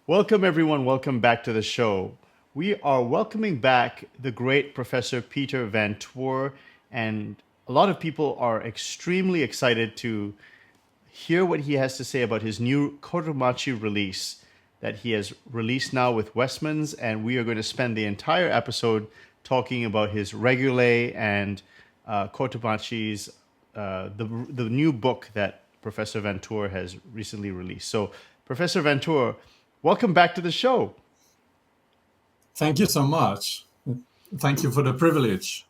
Welcome, everyone. Welcome back to the show. We are welcoming back the great Professor Peter Van Toor, and a lot of people are extremely excited to hear what he has to say about his new Cotumacci release that he has released now with Westmans. And we are going to spend the entire episode talking about his Regulae and Cotumacci's the new book that Professor Van Toor has recently released. So, Professor Van Toor, welcome back to the show. Thank you so much. Thank you for the privilege.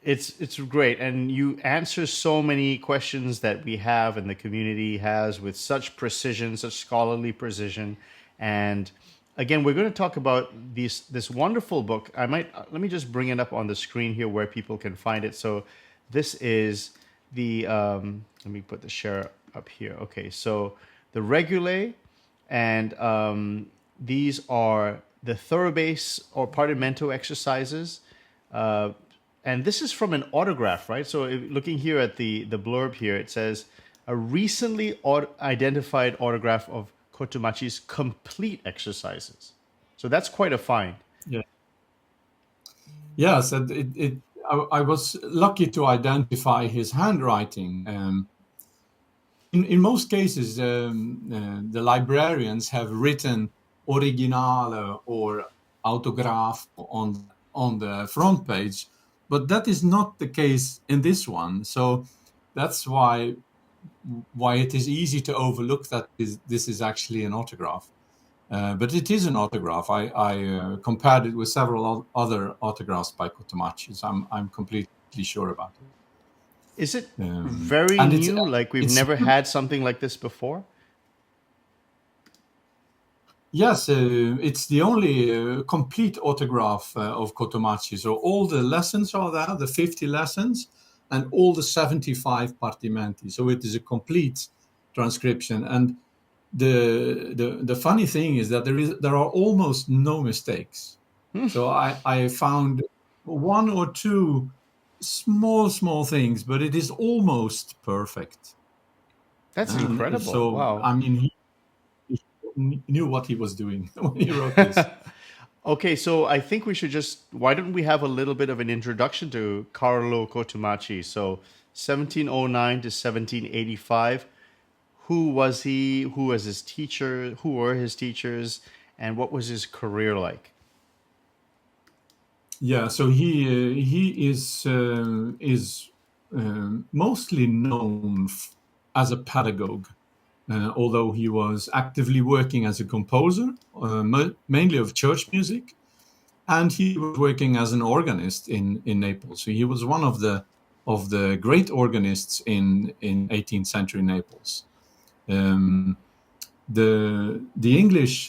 It's great, and you answer so many questions that we have and the community has with such precision, such scholarly precision. And again, we're going to talk about this wonderful book. I might let me just bring it up on the screen here where people can find it. So this is the let me put the share up here. Okay, so the Regulae, and these are the Thorabase or Partimento exercises. Uh, and this is from an autograph, right? So looking here at the blurb here, it says a recently identified autograph of Cotumacci's complete exercises. So that's quite a find. Yeah. Yes, I was lucky to identify his handwriting. In most cases, the librarians have written originale or autograph on the front page, but that is not the case in this one. So that's why it is easy to overlook that this is actually an autograph. But it is an autograph. I compared it with several other autographs by Cotumacci, so I'm completely sure about it. Is it very And new? Like we've it's never had something like this before? yes, it's the only complete autograph of Cotumacci. So all the lessons are there, the 50 lessons, and all the 75 partimenti. So it is a complete transcription. And the funny thing is that there are almost no mistakes. So I found one or two small things, but it is almost perfect. That's And incredible. so Wow. I mean, he knew what he was doing when he wrote this. Okay, so I think we should just, why don't we have a little bit of an introduction to Carlo Cotumacci? So 1709 to 1785. Who was he? Who was his teacher? Who were his teachers? And what was his career like? Yeah, so he is mostly known as a pedagogue, although he was actively working as a composer, mainly of church music, and he was working as an organist in Naples. So he was one of the great organists in 18th century Naples. Um, the English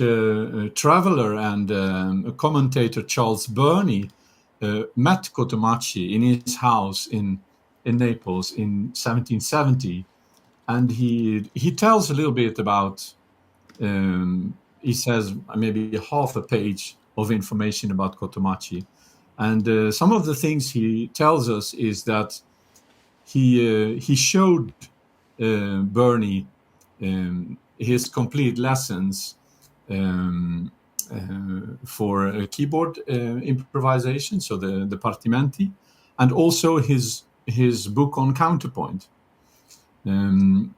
traveler and commentator Charles Burney met Cotumacci in his house in Naples in 1770, and he tells a little bit about. He says maybe half a page of information about Cotumacci, and some of the things he tells us is that he showed Burney his complete lessons um, for keyboard improvisation, so the Partimenti, and also his book on counterpoint. And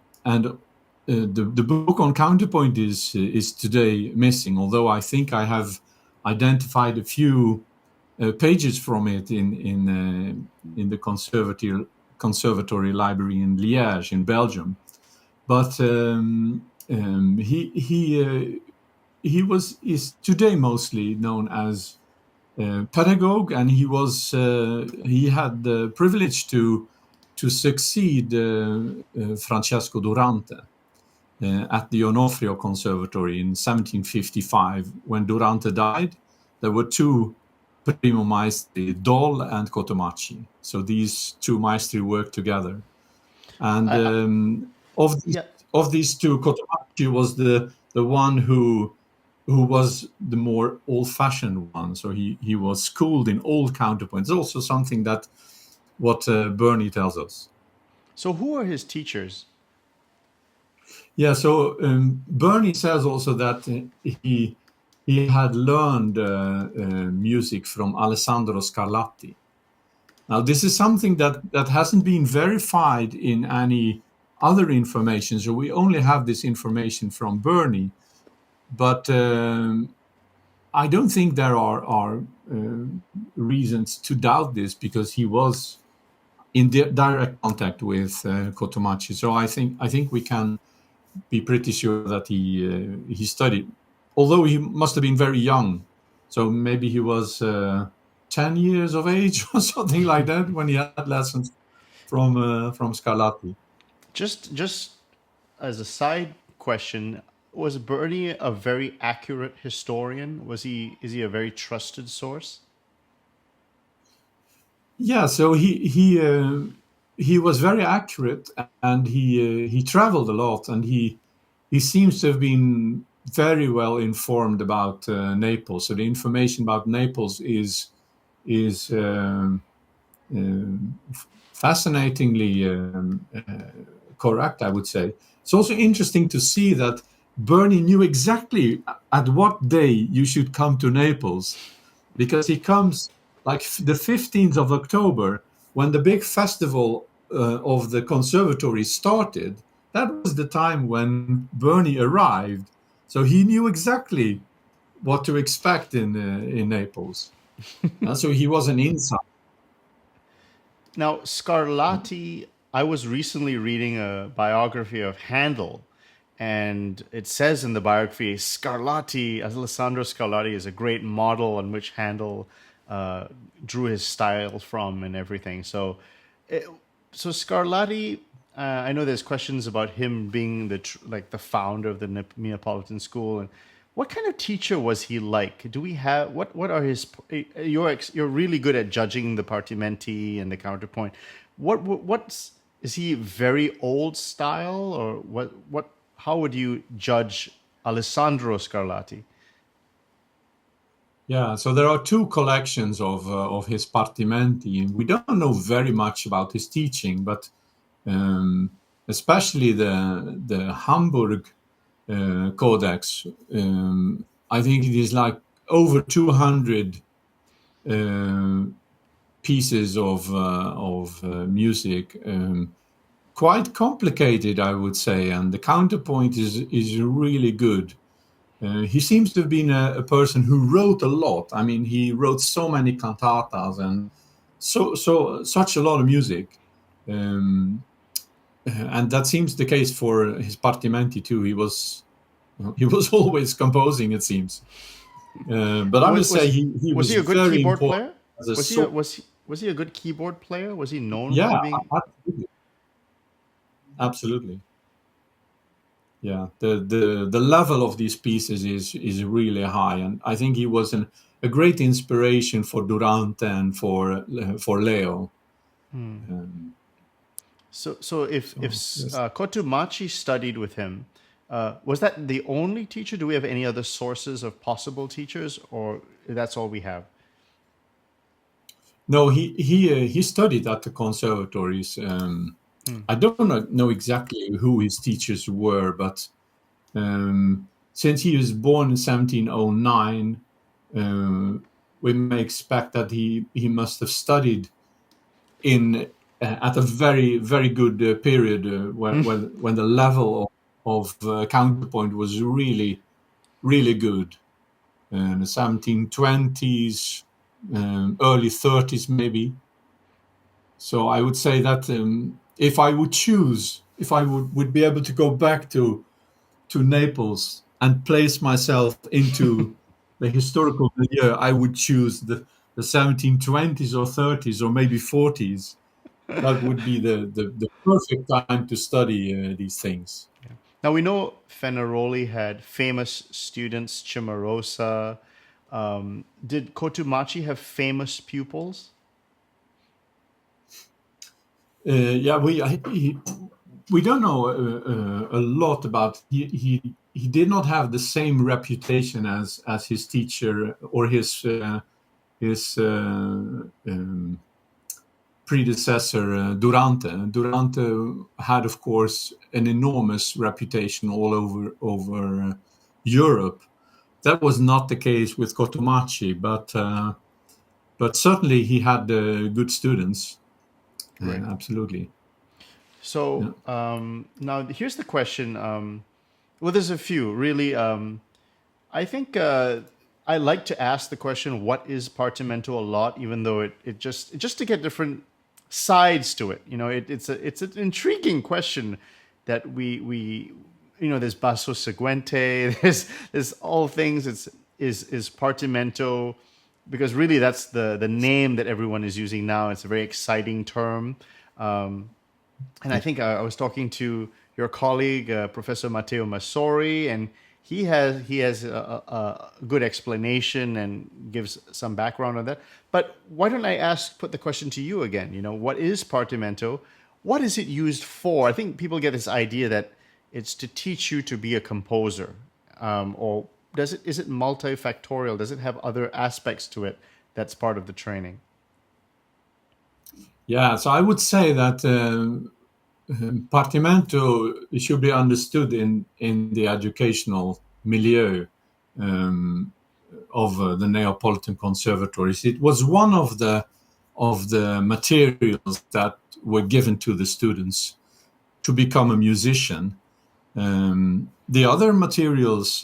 the book on counterpoint is today missing, although I think I have identified a few pages from it in the conservatory library in Liège in Belgium. But he is today mostly known as pedagogue, and he had the privilege to succeed Francesco Durante at the Onofrio Conservatory in 1755. When Durante died, there were two primo maestri, Dol and Cotumacci. So these two maestri worked together. And I, of these yeah, of these two, Cotumacci was the one who was the more old-fashioned one. So he was schooled in old counterpoints. Also something that what Burney tells us. so who are his teachers? Yeah. So Burney says also that he had learned music from Alessandro Scarlatti. Now, this is something that hasn't been verified in any other information, so we only have this information from Bernie. But I don't think there are reasons to doubt this, because he was in direct contact with Cotumacci. So I think we can be pretty sure that he studied, although he must have been very young. So maybe he was 10 years of age or something like that when he had lessons from Scarlatti. Just as a side question, was Bernie a very accurate historian? Is he a very trusted source? Yeah, so he was very accurate, and he traveled a lot, and he seems to have been very well informed about Naples. So the information about Naples is fascinatingly correct, I would say. It's also interesting to see that Bernie knew exactly at what day you should come to Naples, because he comes like the 15th of October, when the big festival of the conservatory started. That was the time when Bernie arrived. So he knew exactly what to expect in Naples. So he was an insider. Now, Scarlatti, I was recently reading a biography of Handel, and it says in the biography, Scarlatti, Alessandro Scarlatti, is a great model on which Handel uh, drew his style from and everything. It, so Scarlatti, I know there's questions about him being like the founder of the Neapolitan school, and what kind of teacher was he like? Do we have what are his? You're really good at judging the partimenti and the counterpoint. What's is he very old style, or what? How would you judge Alessandro Scarlatti? Yeah, so there are two collections of his partimenti. We don't know very much about his teaching, but um, especially the Hamburg Codex. I think it is like over 200 uh, pieces of music. Quite complicated, I would say, and the counterpoint is really good. He seems to have been a person who wrote a lot. I mean, he wrote so many cantatas and such a lot of music, um, and that seems the case for his partimenti too. He was always composing, it seems. But I Was must say was he was was he a good very keyboard important player? as a Was he a, source. was he a good keyboard player? Was he known for Yeah, being? absolutely, absolutely. Yeah, the level of these pieces is really high, and I think he was a great inspiration for Durante and for Leo. Um, So if so yes. Cotumacci studied with him, was that the only teacher? Do we have any other sources of possible teachers, or that's all we have? No, he studied at the conservatories. I don't know exactly who his teachers were, but since he was born in 1709, uh, we may expect that he must have studied in at a very good period when the level of counterpoint was really good. The 1720s, early 30s maybe. So I would say that if I would choose, if I would be able to go back to Naples and place myself into the historical milieu, I would choose the 1720s or 30s or maybe 40s. That would be the perfect time to study these things. Now we know Fenaroli had famous students, Cimarosa. Did Cotumacci have famous pupils? Yeah, we don't know a lot about he did not have the same reputation as his teacher or his predecessor Durante. Durante had, of course, an enormous reputation all over Europe. That was not the case with Cotumacci, but certainly he had good students. Great. Absolutely. So Yeah. now here's the question. Well, there's a few really. I think I like to ask the question, "What is Partimento?" a lot, even though it just to get different sides to it. You know, it's an intriguing question that we there's basso seguente, there's all things. Is Partimento, because really that's the name that everyone is using now. It's a very exciting term. And I think I was talking to your colleague, Professor Matteo Massori, and he has a good explanation and gives some background on that. But why don't I put the question to you again? You know, what is Partimento? What is it used for? I think people get this idea that it's to teach you to be a composer, or is it multifactorial? Does it have other aspects to it that's part of the training? Yeah, so I would say that Partimento should be understood in the educational milieu of the Neapolitan conservatories. It was one of the materials that were given to the students to become a musician. The other materials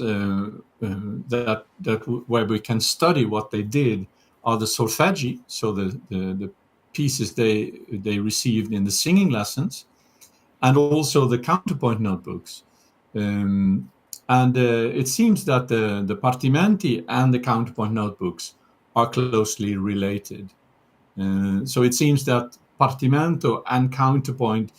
where we can study what they did are the solfeggi, so the pieces they received in the singing lessons, and also the counterpoint notebooks. And it seems that the partimenti and the counterpoint notebooks are closely related. So it seems that partimento and counterpoint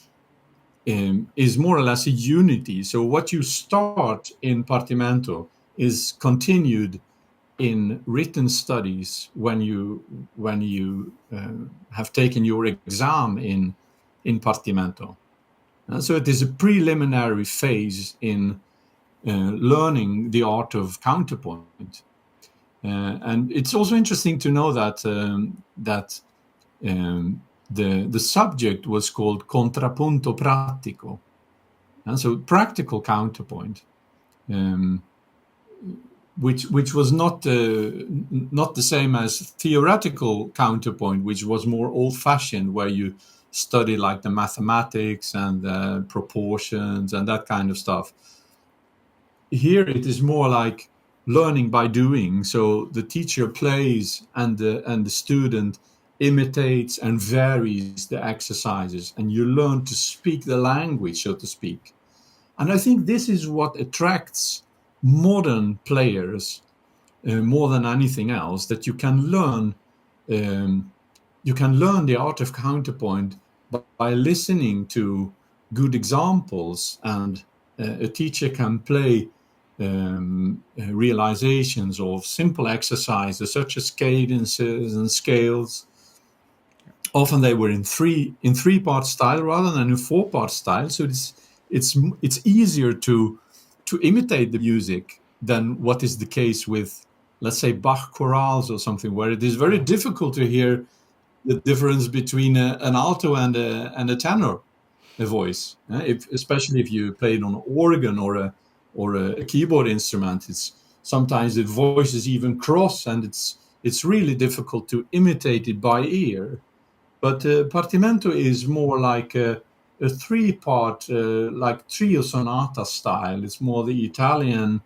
is more or less a unity. So what you start in partimento is continued in written studies when you have taken your exam in partimento. So it is a preliminary phase in learning the art of counterpoint. And it's also interesting to know that the subject was called contrappunto pratico, and so practical counterpoint, which was not the same as theoretical counterpoint, which was more old-fashioned, where you study like the mathematics and proportions and that kind of stuff. Here it is more like learning by doing. So the teacher plays and the student imitates and varies the exercises, and you learn to speak the language, so to speak. And I think this is what attracts modern players more than anything else, that you can learn the art of counterpoint by listening to good examples, and a teacher can play realizations of simple exercises such as cadences and scales. Often they were in three part style rather than in 4-part style, so it's easier to imitate the music than what is the case with, let's say, Bach chorales or something, where it is very difficult to hear the difference between an alto and a tenor voice. Especially if you play it on an organ or a keyboard instrument, it's sometimes the voices even cross, and it's really difficult to imitate it by ear. But Partimento is more like a 3-part, like trio sonata style. It's more the Italian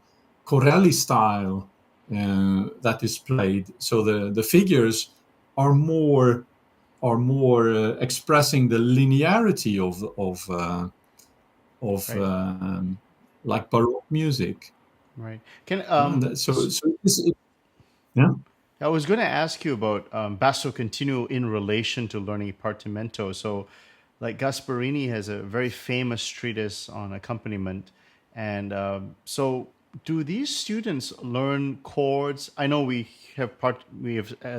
Corelli style that is played. So the figures are more expressing the linearity of Right. like Baroque music. Right. Can So yeah. I was going to ask you about basso continuo in relation to learning partimento. So, like Gasparini has a very famous treatise on accompaniment, and so do these students learn chords? I know we have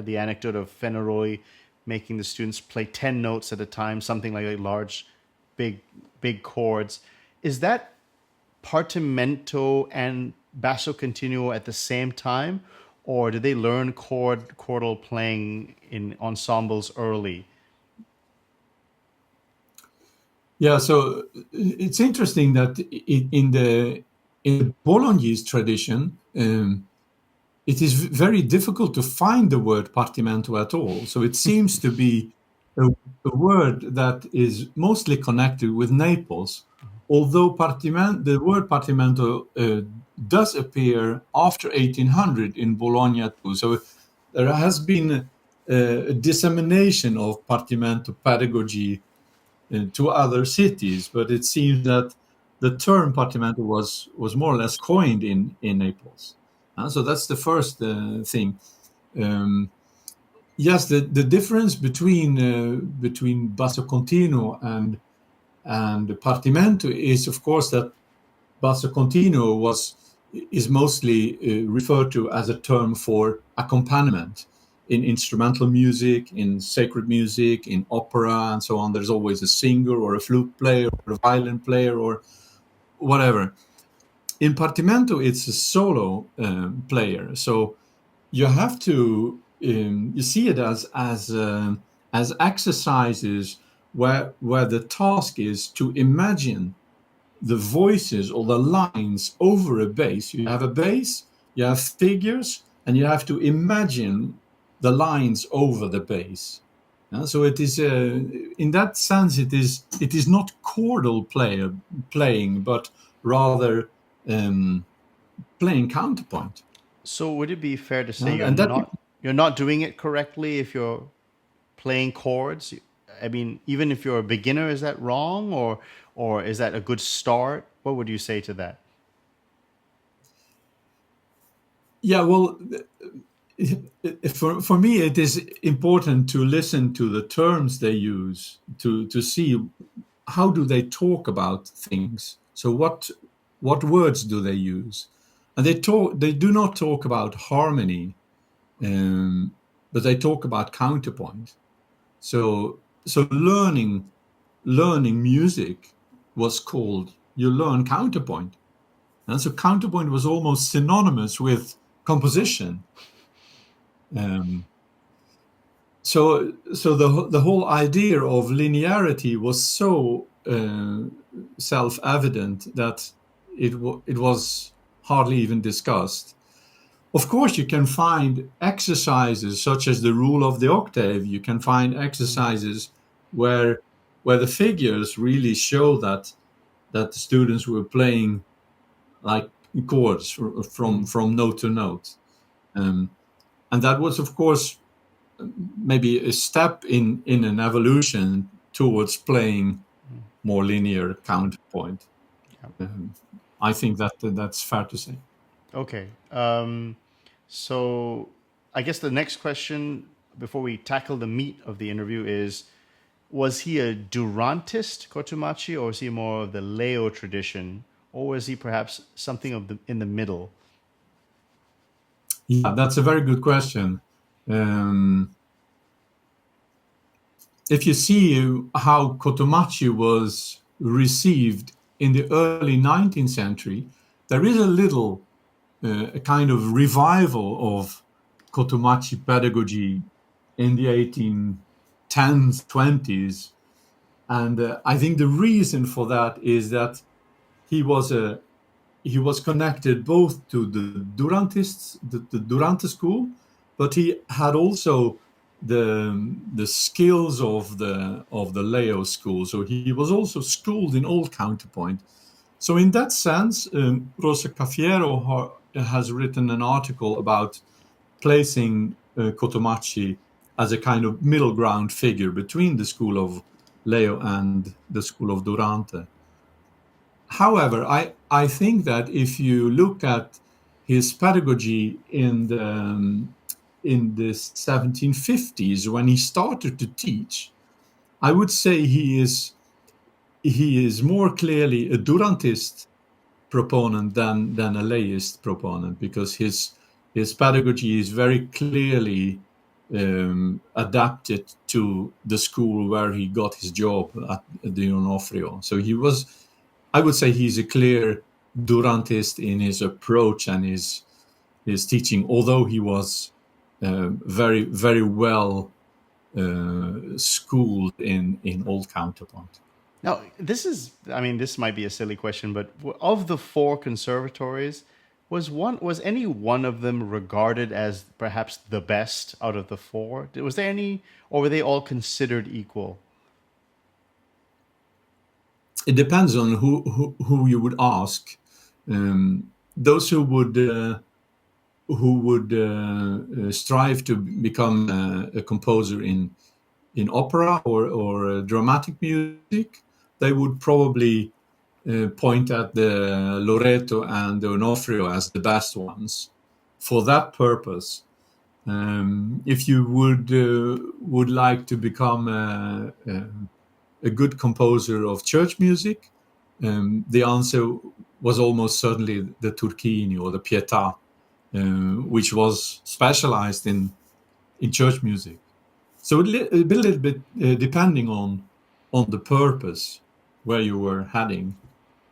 the anecdote of Fenaroli making the students play 10 notes at a time, something like a large, big, big chords. Is that partimento and basso continuo at the same time, or do they learn chordal playing in ensembles early? Yeah, so it's interesting that in the Bolognese tradition, it is very difficult to find the word partimento at all. So it seems to be a, a word that is mostly connected with Naples, although the word partimento does appear after 1800 in Bologna too. So there has been a dissemination of partimento pedagogy to other cities, but it seems that the term partimento was more or less coined in Naples. So that's the first thing. Um, yes, the difference between basso continuo and partimento is, of course, that basso continuo is mostly referred to as a term for accompaniment in instrumental music, in sacred music, in opera, and so on. There's always a singer or a flute player or a violin player or whatever. In partimento, it's a solo player, so you have to you see it as exercises where the task is to imagine the voices or the lines over a bass. You have a bass, you have figures, and you have to imagine the lines over the bass. So it is, in that sense, it is not chordal playing, but rather um, playing counterpoint. So would it be fair to say And that you're not doing it correctly if you're playing chords? I mean, even if you're a beginner, is that wrong, or is that a good start? What would you say to that? yeah, well, for me, it is important to listen to the terms they use to see how do they talk about things. So what words do they use? And they do not talk about harmony, but they talk about counterpoint. So learning music was called you learn counterpoint. And so counterpoint was almost synonymous with composition. Um, so the whole idea of linearity was so self-evident that it was hardly even discussed. Of course, you can find exercises such as the rule of the octave. You can find exercises where the figures really show that the students were playing like chords from note to note, um, and that was, of course, maybe a step in an evolution towards playing more linear counterpoint. Yeah. Um, I think that's fair to say. Okay. So I guess the next question before we tackle the meat of the interview is: was he a Durantist, Cotumacci, or was he more of the Leo tradition, or was he perhaps something of the in the middle? Yeah, that's a very good question. Um, if you see how Cotumacci was received in the early 19th century, there is a little a kind of revival of Cotumacci pedagogy in the 1810s, 20s. And I think the reason for that is that he was a he was connected both to the Durantists, the Durante school, but he had also the skills of the Leo school. So he was also schooled in old counterpoint. So in that sense, Rosa Caffiero has written an article about placing Cotomacci as a kind of middle ground figure between the school of Leo and the school of Durante. However, I think that if you look at his pedagogy in the 1750s when he started to teach, I would say he is more clearly a Durantist proponent than a Layist proponent, because his pedagogy is very clearly adapted to the school where he got his job at the Onofrio. So I would say he's a clear Durantist in his approach and his teaching, although he was very, very well schooled in old counterpoint. Now, this is, I mean, this might be a silly question, but of the four conservatories, Was any one of them regarded as perhaps the best out of the four? Was there any, or were they all considered equal? It depends on who you would ask. Those who would strive to become a composer in opera or dramatic music, they would probably point at the Loreto and the Onofrio as the best ones for that purpose. If you would like to become a good composer of church music, the answer was almost certainly the Turchini or the Pietà, which was specialized in church music. So a little bit depending on the purpose where you were heading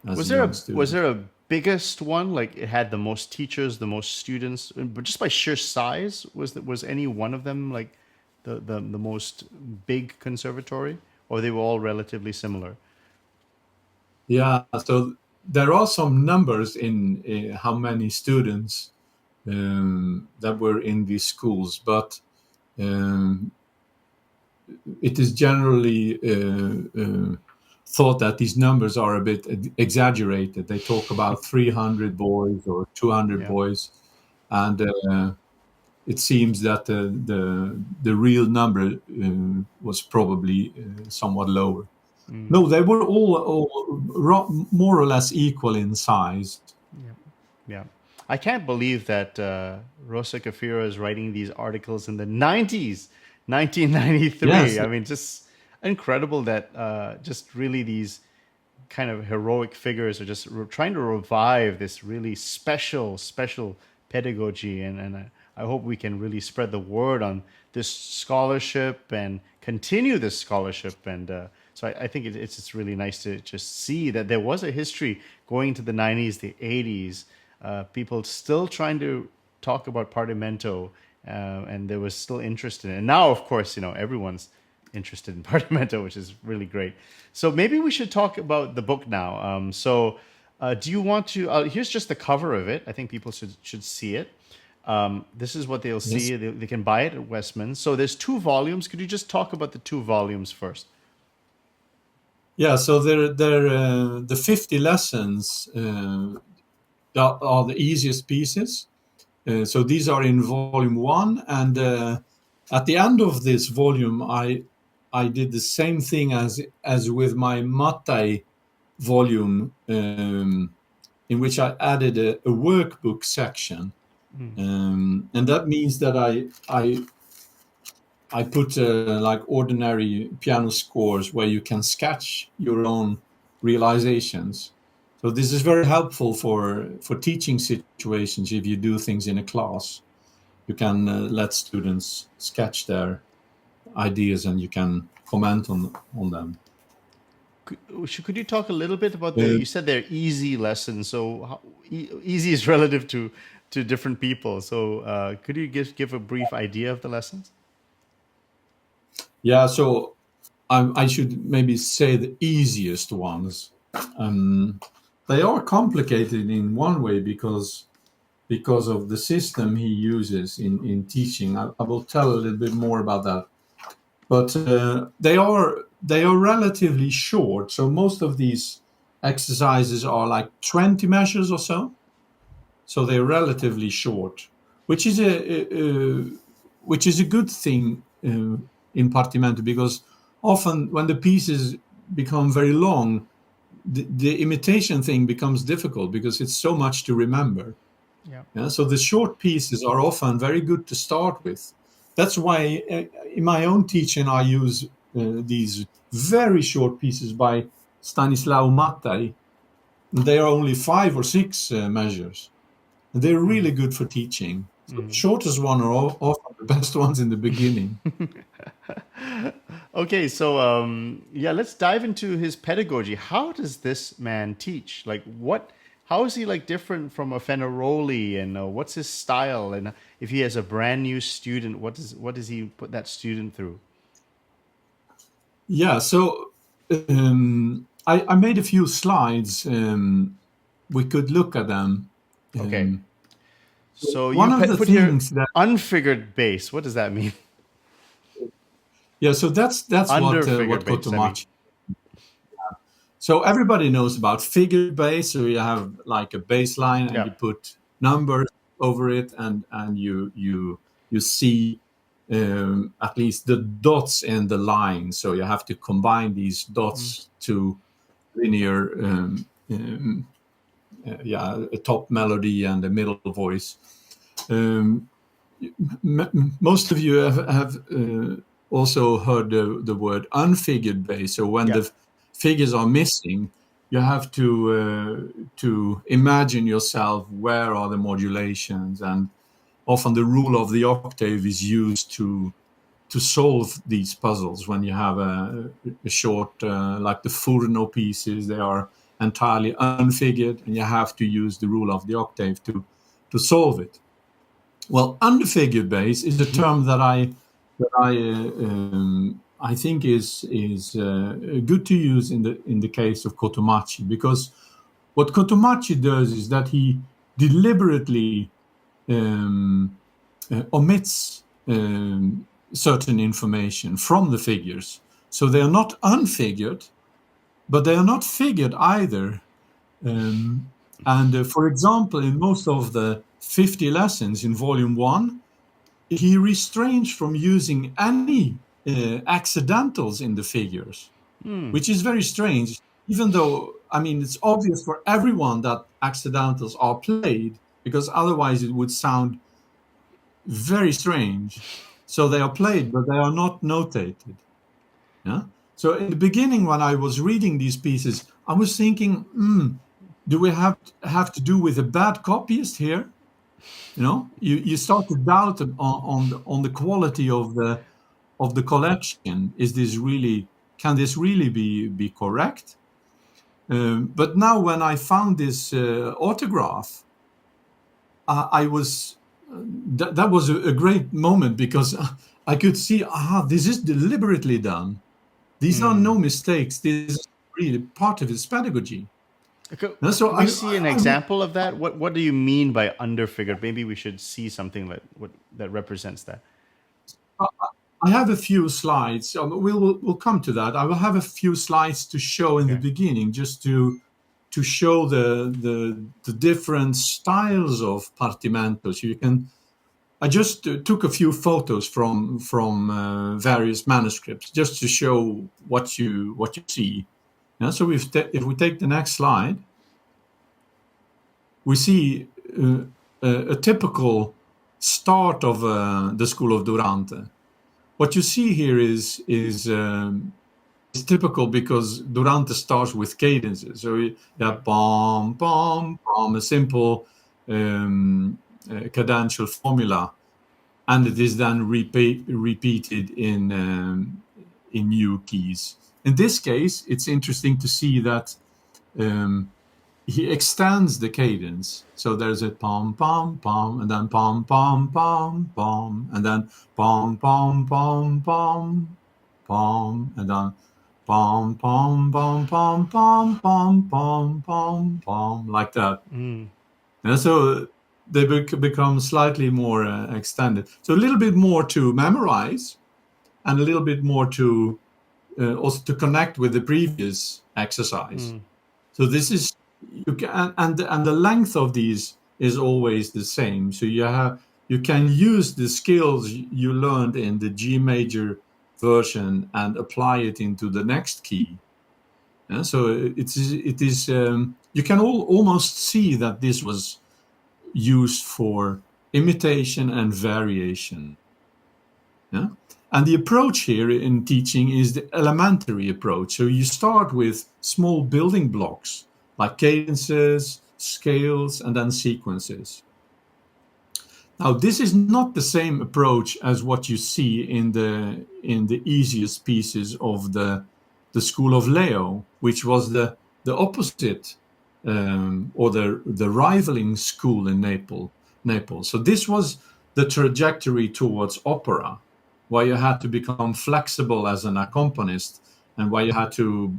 as a young Was student. there a biggest one, like it had the most teachers, the most students, but just by sheer size, was any one of them like the most big conservatory, or they were all relatively similar? Yeah, so there are some numbers in how many students that were in these schools, but um, it is generally thought that these numbers are a bit exaggerated. They talk about 300 boys or 200 Yeah. boys, and it seems that the real number was probably somewhat lower. Mm. No, they were all more or less equal in size. Yeah. Yeah. I can't believe that Rosa Kafira is writing these articles in the 90s, 1993. Yes, I mean, just incredible that just really these kind of heroic figures are just trying to revive this really special pedagogy. And I hope we can really spread the word on this scholarship and continue this scholarship. And I think it's just really nice to just see that there was a history going to the 90s, the 80s, people still trying to talk about Partimento, and there was still interest in it. And now, of course, everyone's interested in Partimento, which is really great. So maybe we should talk about the book now. Do you want to? Here's just the cover of it. I think people should see it. This is what they'll yes. see. They can buy it at Westman. So there's two volumes. Could you just talk about the two volumes first? Yeah, so the 50 lessons are the easiest pieces. So these are in volume one, and at the end of this volume, I did the same thing as with my Matai volume, in which I added a workbook section, Mm. and that means that I put like ordinary piano scores where you can sketch your own realizations. So this is very helpful for teaching situations. If you do things in a class, you can let students sketch their ideas and you can comment on them. Could you talk a little bit about Uh, you said they're easy lessons. So easy is relative to different people. So could you give a brief idea of the lessons? yeah, so I should maybe say the easiest ones. Um, they are complicated in one way because of the system he uses in teaching. I will tell a little bit more about that. But they are relatively short. So most of these exercises are like 20 measures or so. So they're relatively short, which is a good thing in Partimento, because often when the pieces become very long, the imitation thing becomes difficult because it's so much to remember. Yeah. Yeah? So the short pieces are often very good to start with. That's why in my own teaching I use these very short pieces by Stanislao Mattei. They are only 5 or 6 measures. And they're really good for teaching. So the Mm. shortest one are often the best ones in the beginning. Okay, so yeah, let's dive into his pedagogy. How does this man teach? Like, what? How is he like different from a Fenaroli, and what's his style? And if he has a brand new student, what does he put that student through? Yeah, so I made a few slides. We could look at them. Okay, So you one of the put here things that unfigured bass. What does that mean? yeah, so that's what Underfigured bass, I mean. Cotumacci. So everybody knows about figured bass. So you have like a bass line, and Yeah. you put numbers over it, and you see at least the dots in the line. So you have to combine these Mm. dots to linear, a top melody and a middle voice. Um, Most of you have also heard the word unfigured bass. So when Yeah. the figures are missing, you have to imagine yourself where are the modulations, and often the rule of the octave is used to solve these puzzles. When you have a short, like the Furno pieces, they are entirely unfigured, and you have to use the rule of the octave to solve it. Well, underfigured bass is a term that I think is good to use in the case of Cotumacci, because what Cotumacci does is that he deliberately um, omits certain information from the figures. So they are not unfigured, but they are not figured either. And for example, in most of the 50 lessons in Volume 1, he restrains from using any accidentals in the figures, Hmm. which is very strange, even though, I mean, it's obvious for everyone that accidentals are played, because otherwise it would sound very strange. So they are played, but they are not notated. Yeah. So in the beginning, when I was reading these pieces, I was thinking, do we have to do with a bad copyist here? You start to doubt on the quality of the collection. Is this really, can this really be correct? But now when I found this autograph, I was that was a great moment, because I could see, this is deliberately done. These are Hmm. no mistakes. This is really part of his pedagogy. Could, And so could we see an example of that? What do you mean by underfigured? Maybe we should see something that represents that. I have a few slides. We'll come to that. I will have a few slides to show in the Okay. beginning, just to show the different styles of partimento. So you can. I just took a few photos from various manuscripts, just to show what you see. Yeah, so if we take the next slide, we see a typical start of the school of Durante. What you see here is typical, because Durante starts with cadences. So you Yeah. have bom bom bom, a simple cadential formula, and it is then repeated in new keys. In this case, it's interesting to see that um, he extends the cadence. So there's a pom pom pom, and then pom pom pom pom, and then pom pom pom pom pom, and then pom pom pom pom pom pom pom pom pom, like that. Mm. And so they become slightly more extended. So a little bit more to memorize, and a little bit more to also to connect with the previous exercise. Mm. So this is you can, and the length of these is always the same. So you can use the skills you learned in the G major version and apply it into the next key. So it is you can almost see that this was used for imitation and variation. Yeah? And the approach here in teaching is the elementary approach. So you start with small building blocks like cadences, scales, and then sequences. Now, this is not the same approach as what you see in the easiest pieces of the school of Leo, which was the opposite, or the rivaling school in Naples. So this was the trajectory towards opera, where you had to become flexible as an accompanist, and where you had to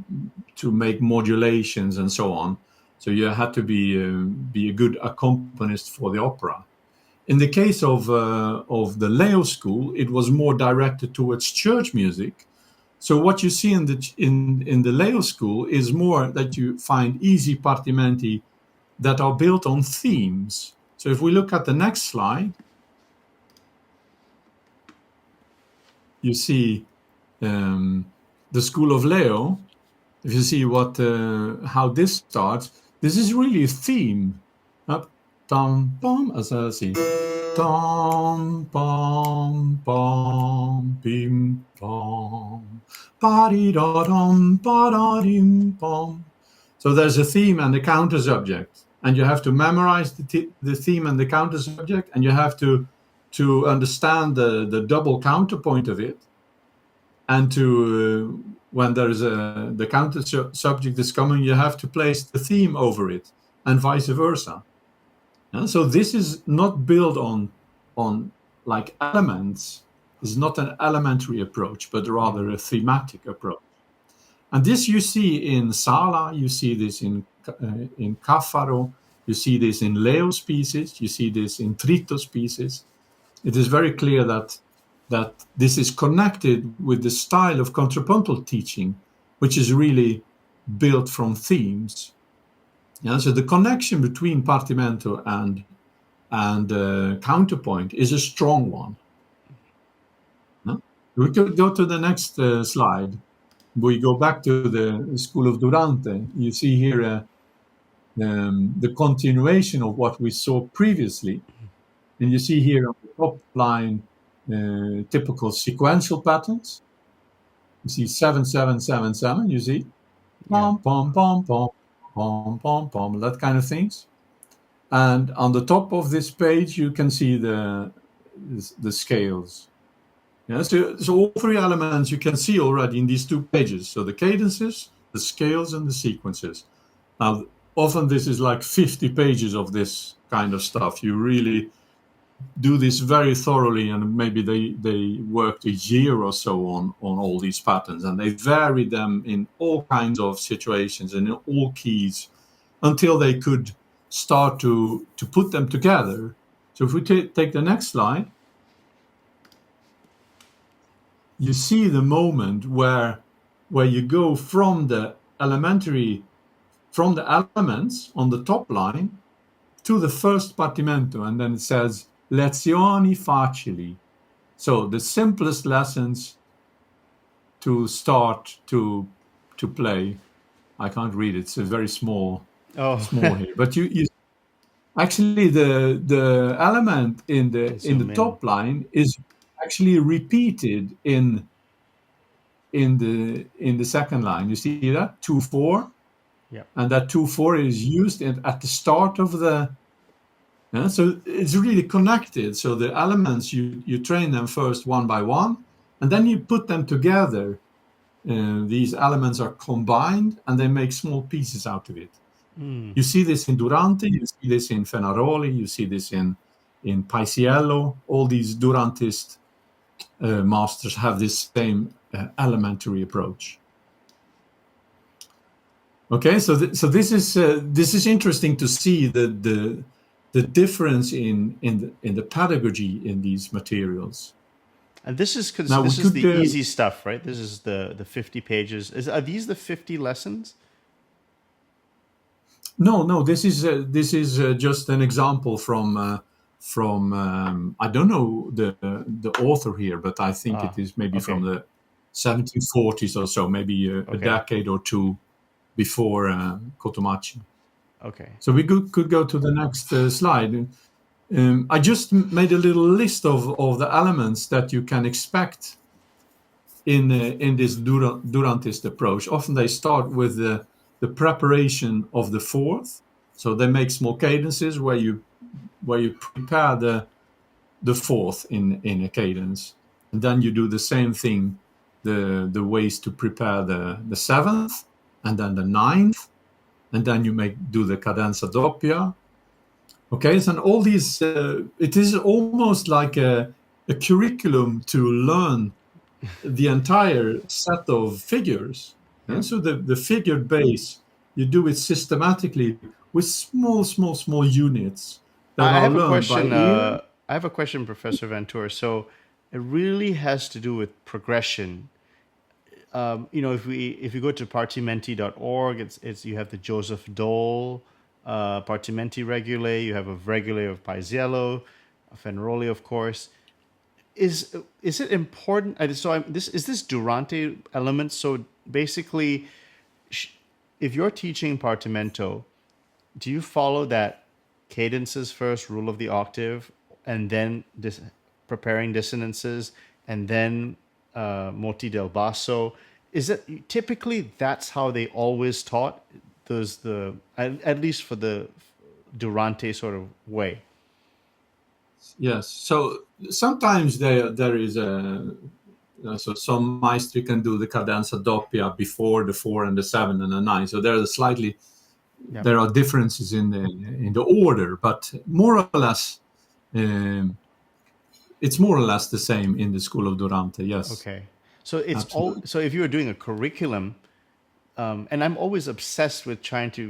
make modulations and so on. So you had to be a good accompanist for the opera. In the case of the Leo school, it was more directed towards church music. So what you see in the Leo school is more that you find easy partimenti that are built on themes. So if we look at the next slide, you see the school of Leo. If you see how this starts, this is really a theme. Up, dum, bum, as I see. Dum, bum, bum, bim, bum. Ba-di-da-dum, ba-da-dim, bum. So there's a theme and a counter subject, and you have to memorize the theme and the counter subject, and you have to understand the double counterpoint of it, and to when there's the counter subject is coming, you have to place the theme over it, and vice versa. So this is not built on like elements. It's not an elementary approach, but rather a thematic approach. And this you see in Sala, you see this in Caffaro, you see this in Leo's pieces, you see this in Trito's pieces. It is very clear that this is connected with the style of contrapuntal teaching, which is really built from themes. So the connection between partimento and counterpoint is a strong one. We could go to the next slide. We go back to the school of Durante. You see here the continuation of what we saw previously. And you see here on the top line typical sequential patterns. You see 7, 7, 7, 7. You see pom, pom, pom, pom, pom, pom, pom, that kind of things. And on the top of this page, you can see the scales. So all three elements you can see already in these 2 pages. So the cadences, the scales, and the sequences. Now, often this is like 50 pages of this kind of stuff. You really do this very thoroughly, and maybe they worked a year or so on all these patterns, and they varied them in all kinds of situations and in all keys until they could start to put them together. So if we take the next slide, you see the moment where you go from the elements on the top line to the first partimento, and then it says lezioni facili. So the simplest lessons to start to play. I can't read it; it's a very small here. But you actually the element in the top line is actually repeated in the second line. You see that 2-4, and that 2-4 is used at the start of the. So it's really connected. So the elements you train them first one by one, and then you put them together. These elements are combined, and they make small pieces out of it. You see this in Durante, you see this in Fenaroli, you see this in Paisiello. All these Durantist masters have this same elementary approach. Okay, so this is interesting to see the difference in the pedagogy in these materials. And this is the easy stuff, right? This is the 50 pages. Are these the 50 lessons? No. This is just an example from I don't know the author here, but I think it is maybe from the 1740s or so, maybe a decade or two before Cotumacci. Okay. So we could go to the next slide. I just made a little list of the elements that you can expect in this Durantist approach. Often they start with the preparation of the fourth. So they make small cadences where you prepare the fourth in a cadence, and then you do the same thing, the ways to prepare the seventh, and then the ninth, and then you do the cadenza doppia. Okay, so all these, it is almost like a curriculum to learn the entire set of figures. And so the figured base, you do it systematically with small units that are learned by ear. I have a question, Professor Ventura. So it really has to do with progression. If you go to partimenti.org, it's you have the Joseph Dole Partimenti Regulae, you have a Regulae of Paisiello, Fenroli, of course. Is it important? This is this Durante element. So basically, if you're teaching Partimento, do you follow that cadences first, rule of the octave, and then preparing dissonances, and then moti del basso? Is it typically that's how they always taught? There's at least for the Durante sort of way. Yes. So sometimes there is a so some maestri can do the cadenza doppia before the 4 and the 7 and the 9. So Yeah. there are differences in the order, but more or less it's more or less the same in the school of Durante. Yes, Okay. So it's all. absolutely. So if you were doing a curriculum, and I'm always obsessed with trying to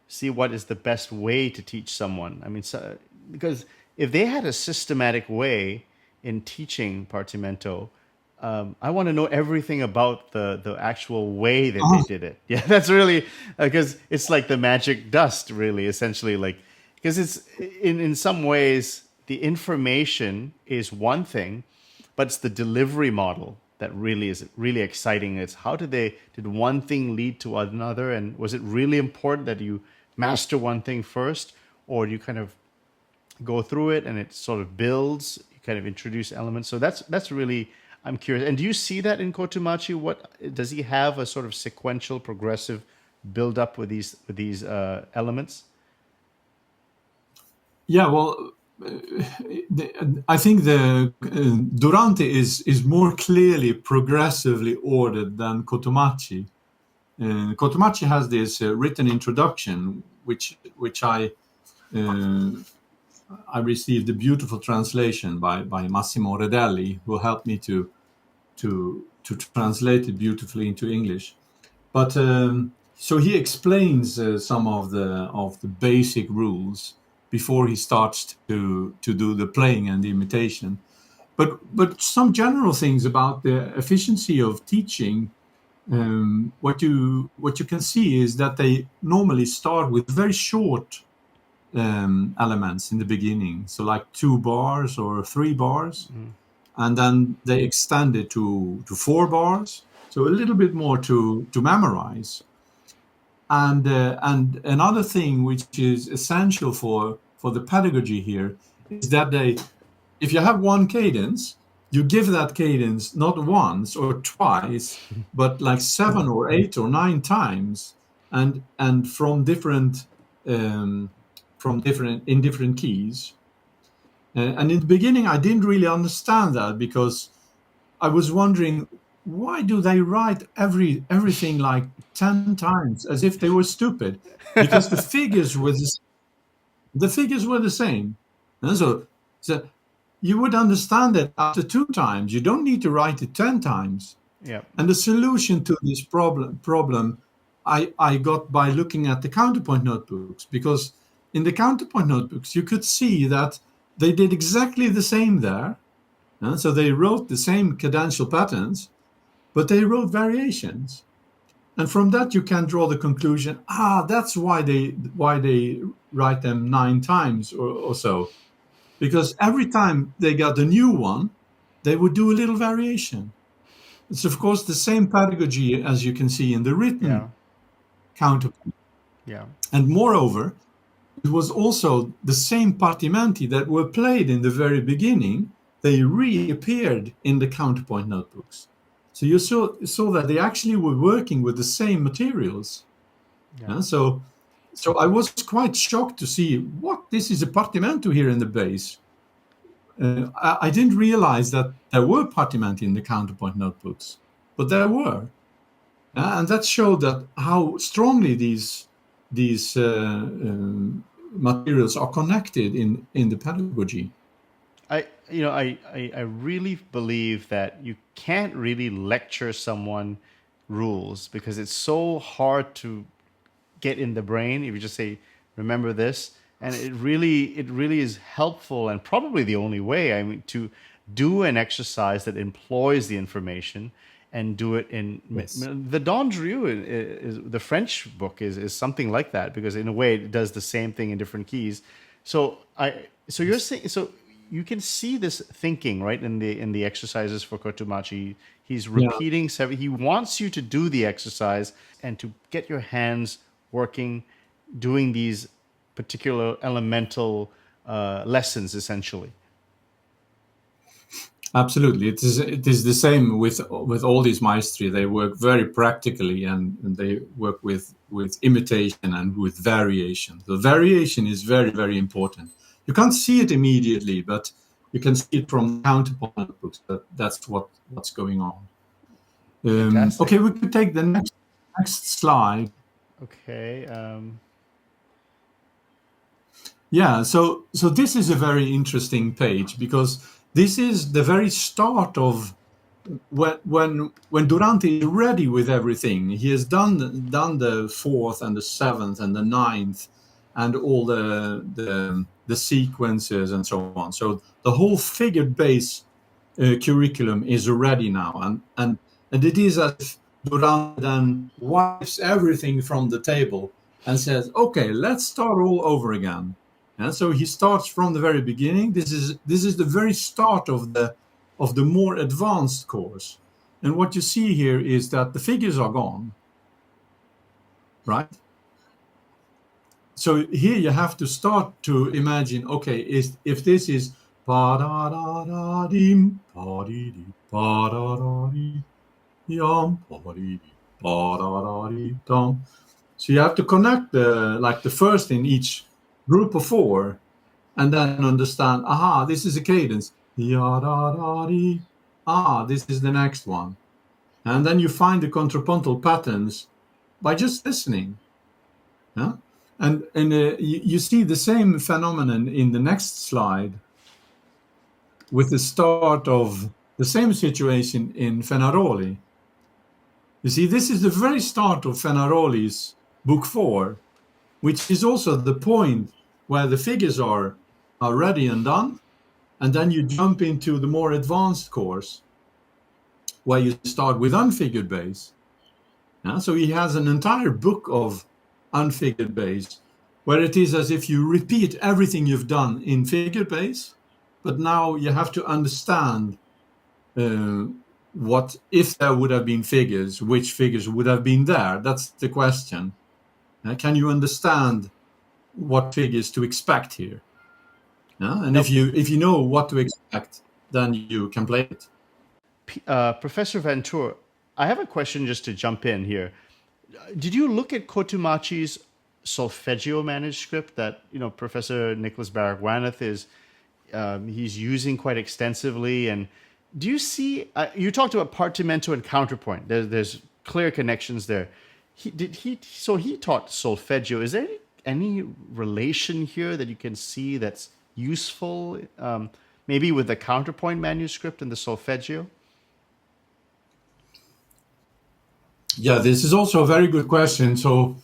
see what is the best way to teach someone. I mean, because if they had a systematic way in teaching Partimento, I want to know everything about the actual way that they Ah, did it. Yeah, that's really because it's like the magic dust, really, essentially. Like because it's in some ways the information is one thing, but it's the delivery model that really is really exciting. It's how did one thing lead to another, and was it really important that you master one thing first, or do you kind of go through it and it sort of builds, you kind of introduce elements? So that's really, I'm curious. And do you see that in Cotumacci? What does he have, a sort of sequential, progressive build up with these elements? yeah. Well, I think the Durante is more clearly progressively ordered than Cotumacci. Cotumacci has this written introduction, which uh, I received a beautiful translation by Massimo Redelli, who helped me to translate it beautifully into English. But so he explains some of the basic rules before he starts to do the playing and the imitation. But some general things about the efficiency of teaching. What you can see is that they normally start with very short elements in the beginning, so like 2 bars or 3 bars, and then they extend it to 4 bars, so a little bit more to memorize. And another thing which is essential for the pedagogy here is that if you have one cadence, you give that cadence not once or twice, but like 7 or 8 or 9 times, and um, from different in different keys. And in the beginning, I didn't really understand that because I was wondering why do they write everything like 10 times as if they were stupid? Because the figures were the same, and so you would understand that after 2 times. You don't need to write it 10 times. Yeah. And the solution to this problem I got by looking at the counterpoint notebooks, because in the counterpoint notebooks you could see that they did exactly the same there. So they wrote the same cadential patterns, but they wrote variations. And from that you can draw the conclusion, that's why they write them 9 times or so. Because every time they got a new one, they would do a little variation. It's of course the same pedagogy as you can see in the Yeah. written counterpoint. Yeah. And moreover, it was also the same partimenti that were played in the very beginning. They reappeared in the counterpoint notebooks. So you saw that they actually were working with the same materials. Yeah. So I was quite shocked to see what this is a partimento here in the bass. I didn't realize that there were partimenti in the counterpoint notebooks, but there were. And that showed that how strongly these materials are connected in the pedagogy. I really believe that you can't really lecture someone rules because it's so hard to get in the brain if you just say remember this. and it really is helpful and probably the only way, I mean, to do an exercise that employs the information and do it in Yes. the Don Drieu is the French book is something like that, because in a way it does the same thing in different keys. So you're Yes. saying, so you can see this thinking right in the exercises for Cotumacci. He's Yeah. repeating seven. He wants you to do the exercise and to get your hands working, doing these particular elemental lessons, essentially. Absolutely, it is the same with all these maestri. They work very practically, and they work with imitation and with variation. The variation is very very important. You can't see it immediately, but you can see it from counterpoint books. That's what's going on. Fantastic. Okay, we could take the next slide. Okay. Yeah, so this is a very interesting page because this is the very start of when Durante is ready with everything. He has done the fourth and the seventh and the ninth and all the sequences and so on. So the whole figured bass curriculum is ready now, and it is as if Durante then wipes everything from the table and says, "Okay, let's start all over again." And so he starts from the very beginning. This is the very start of the more advanced course. And what you see here is that the figures are gone, right? So here you have to start to imagine, okay, if this is pa da da da dim pa di di pa da da di yum pa di di pa da da di dum. So you have to connect the first in each group of four, and then understand, aha, this is a cadence. Ya da da di. Ah, this is the next one. And then you find the contrapuntal patterns by just listening. Yeah? And you see the same phenomenon in the next slide with the start of the same situation in Fenaroli. You see, this is the very start of Fenaroli's book 4, which is also the point where the figures are ready and done. And then you jump into the more advanced course where you start with unfigured bass. Yeah? So he has an entire book of unfigured bass where it is as if you repeat everything you've done in figured bass, but now you have to understand uh, what, if there would have been figures, which figures would have been there. That's the question. Can you understand what figures to expect here? Yeah? And Now, if you know what to expect, then you can play it. Professor Ventura, I have a question just to jump in here. Did you look at Cotumacci's solfeggio manuscript that Professor Nicholas Baragwanath is he's using quite extensively? And do you see? You talked about partimento and counterpoint. There's clear connections there. So he taught solfeggio. Is there any relation here that you can see that's useful? Maybe with the counterpoint manuscript and the solfeggio. Yeah, this is also a very good question. So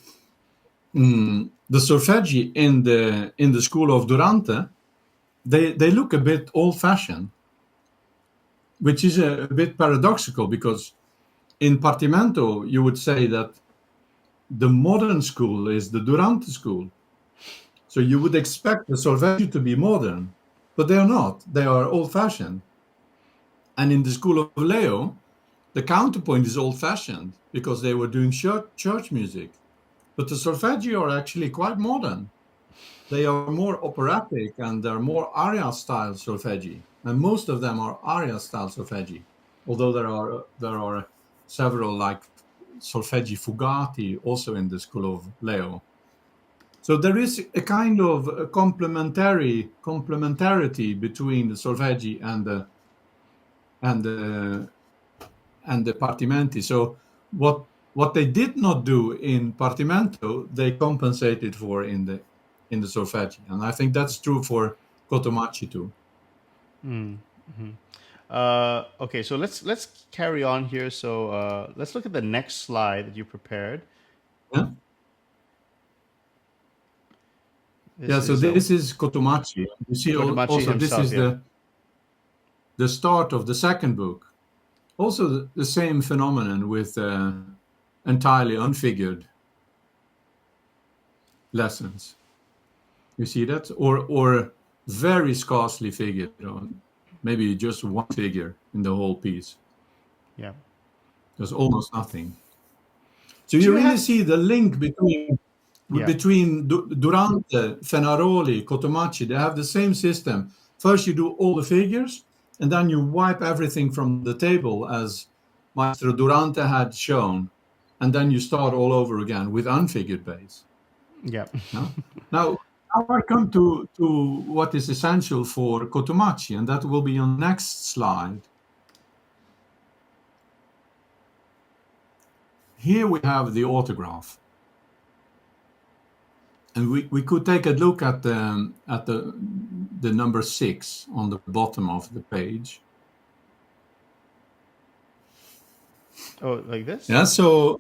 the solfeggi in the school of Durante, they look a bit old-fashioned, which is a bit paradoxical because in Partimento you would say that the modern school is the Durante school. So you would expect the solfeggi to be modern, but they are not. They are old-fashioned. And in the school of Leo, the counterpoint is old-fashioned because they were doing church music. But the solfeggi are actually quite modern. They are more operatic and they're more aria style solfeggi, and most of them are aria style solfeggi. Although there are several like solfeggi fugati also in the school of Leo. So there is a kind of a complementarity between the solfeggi and the and the partimenti. So what they did not do in partimento, they compensated for in the solfeggi, and I think that's true for Cotomacci too. Okay, so let's carry on here. So let's look at the next slide that you prepared. Yeah. Yeah, so this is Cotumacci. You see, Cotumacci also this himself, is yeah. the start of the second book. Also the same phenomenon with entirely unfigured lessons. You see that? Or very scarcely figured, or maybe just one figure in the whole piece. Yeah. There's almost nothing. So Do you you really have? see the link between Yeah. Durante, Fenaroli, Cotumacci. They have the same system. First you do all the figures, and then you wipe everything from the table as Maestro Durante had shown, and then you start all over again with unfigured base. Yeah. Yeah? Now I come to what is essential for Cotumacci, and that will be on the next slide. Here we have the autograph. And we could take a look at the number 6 on the bottom of the page. Oh, like this? Yeah, so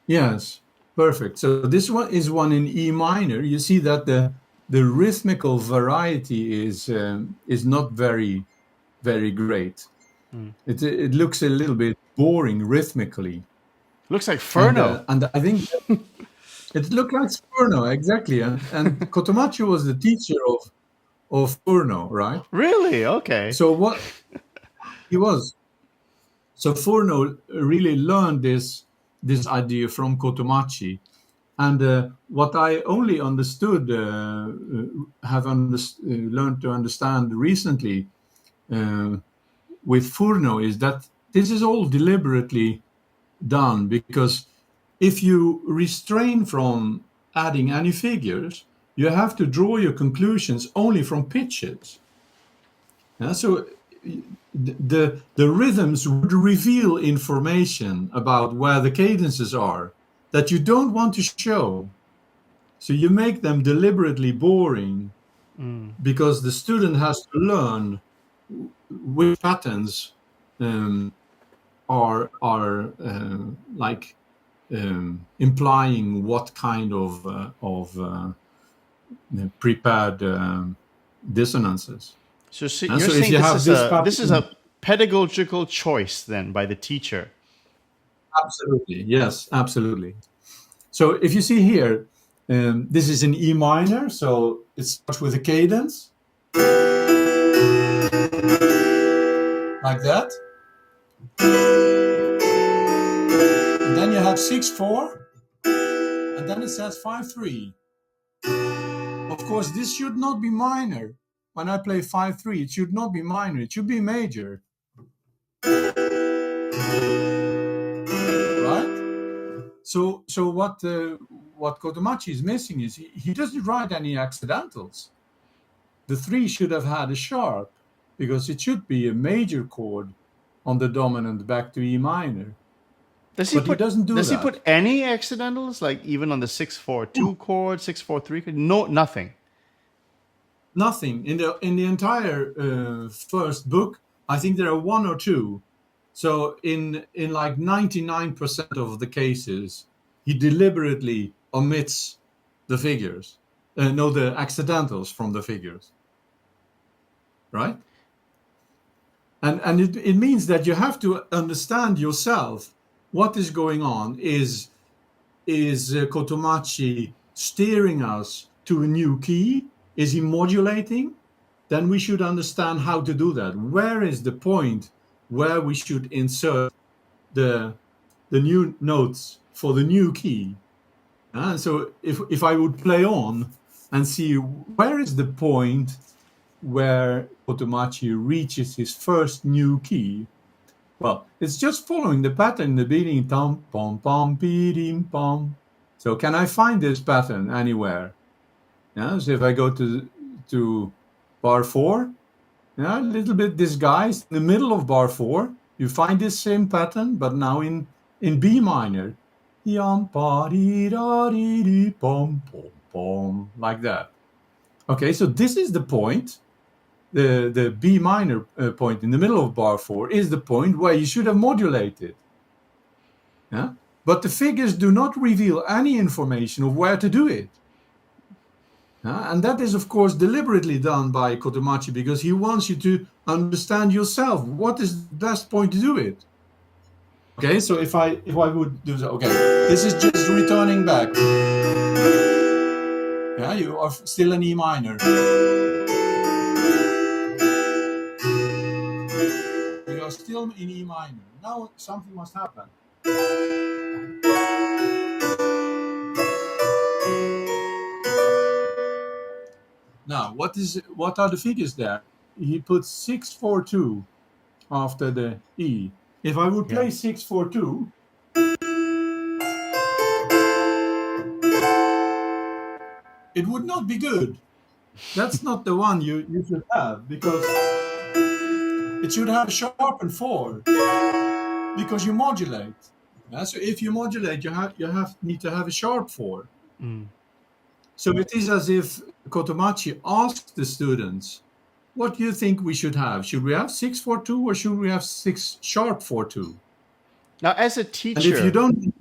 yes, perfect. So this one is one in E minor. You see that the rhythmical variety is not very great. It looks a little bit boring rhythmically, Looks like Furno. and I think it looked like Furno exactly. And Cotumacci was the teacher of Furno, right? Really? Okay. So what he was. So Furno really learned this idea from Cotumacci, and what I only understood, learned to understand recently uh, with Furno is that this is all deliberately done, because if you restrain from adding any figures, you have to draw your conclusions only from pitches. Yeah, so the rhythms would reveal information about where the cadences are that you don't want to show. So you make them deliberately boring because the student has to learn which patterns are like implying what kind of prepared dissonances. So And you're so if saying you have this this is pattern, a pedagogical choice then by the teacher. absolutely, yes, absolutely. So if you see here, this is in E minor, so it starts with a cadence, like that. And then you have 6/4, and then it says 5/3. Of course, this should not be minor. When I play 5/3, it should not be minor, it should be major. Right? So what Cotumacci is missing is he doesn't write any accidentals. The 3 should have had a sharp, because it should be a major chord on the dominant back to E minor. Does But he doesn't do does he that. put any accidentals, like even on the 6/4/2 chord, 6/4/3 chord? No, nothing. Nothing in the entire first book. I think there are 1 or 2. So in like 99% of the cases, he deliberately omits the figures, the accidentals from the figures, right? And it means that you have to understand yourself what is going on. Is Cotumacci steering us to a new key? Is he modulating? Then we should understand how to do that. Where is the point where we should insert the new notes for the new key? And so if I would play on and see where is the point where Cotumacci reaches his first new key, well, it's just following the pattern in the beginning. Tom, pom, pom, pi, pom. So can I find this pattern anywhere? Yeah, so if I go to bar 4, yeah, a little bit disguised in the middle of bar 4, you find this same pattern, but now in B minor. Yum, pa, dee, da, dee, dee, pom, pom, pom, like that. Okay, so this is the point. The B minor point in the middle of bar 4 is the point where you should have modulated. Yeah? But the figures do not reveal any information of where to do it. And that is, of course, deliberately done by Cotumacci because he wants you to understand yourself. What is the best point to do it? Okay, so if I would do that, okay, this is just returning back. Yeah, you are still in E minor. You are still in E minor. Now something must happen. Now, what are the figures there? He puts 6-4-2 after the E. If I would play 6-4-2, it would not be good. That's not the one you should have, because it should have a sharpened 4 because you modulate. Yeah? So if you modulate, you need to have a sharp 4. So it is as if Cotumacci asked the students, what do you think we should have? Should we have 6-4-2 or should we have 6 sharp 4-2? Now, as a And teacher, if you don't,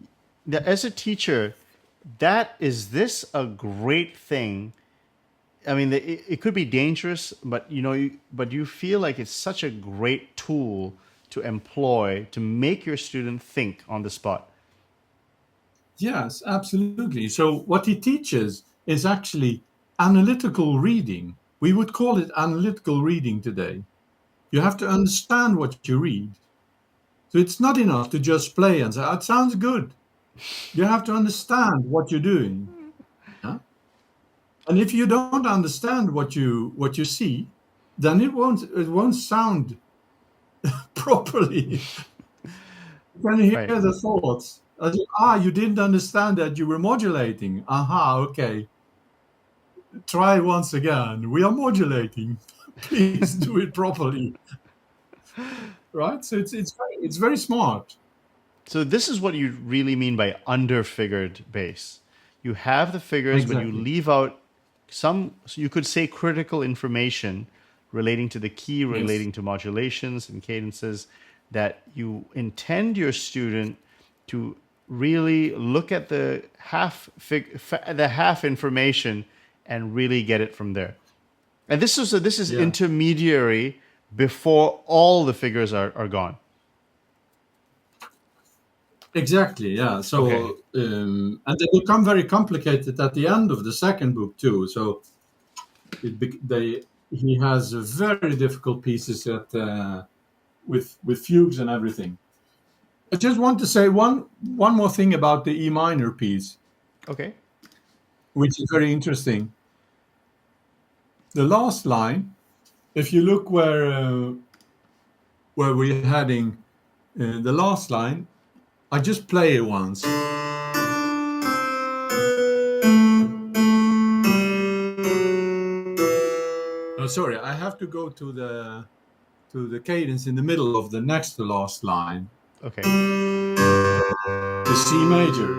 is this a great thing? I mean, it could be dangerous, but but you feel like it's such a great tool to employ to make your student think on the spot. yes, absolutely. So what he teaches is actually analytical reading. We would call it analytical reading today. You have to understand what you read. So it's not enough to just play and say, "It sounds good." You have to understand what you're doing. Yeah? And if you don't understand what you see, then it won't sound properly. You can hear Right. the thoughts. You didn't understand that you were modulating. Aha, okay. Try once again. We are modulating. Please do it properly. Right? So it's very smart. So this is what you really mean by underfigured bass. You have the figures, but you Exactly. leave out some, so you could say, critical information relating to the key, Yes. relating to modulations and cadences, that you intend your student to really look at the half information and really get it from there. And this is Yeah. intermediary before all the figures are gone. Exactly. Yeah. So Okay. and they become very complicated at the end of the second book too. So he has very difficult pieces with fugues and everything. I just want to say one more thing about the E minor piece, Okay. which is very interesting. The last line, if you look where we're heading, the last line, I just play it once. Oh, sorry, I have to go to the cadence in the middle of the next to last line. Okay. The C major.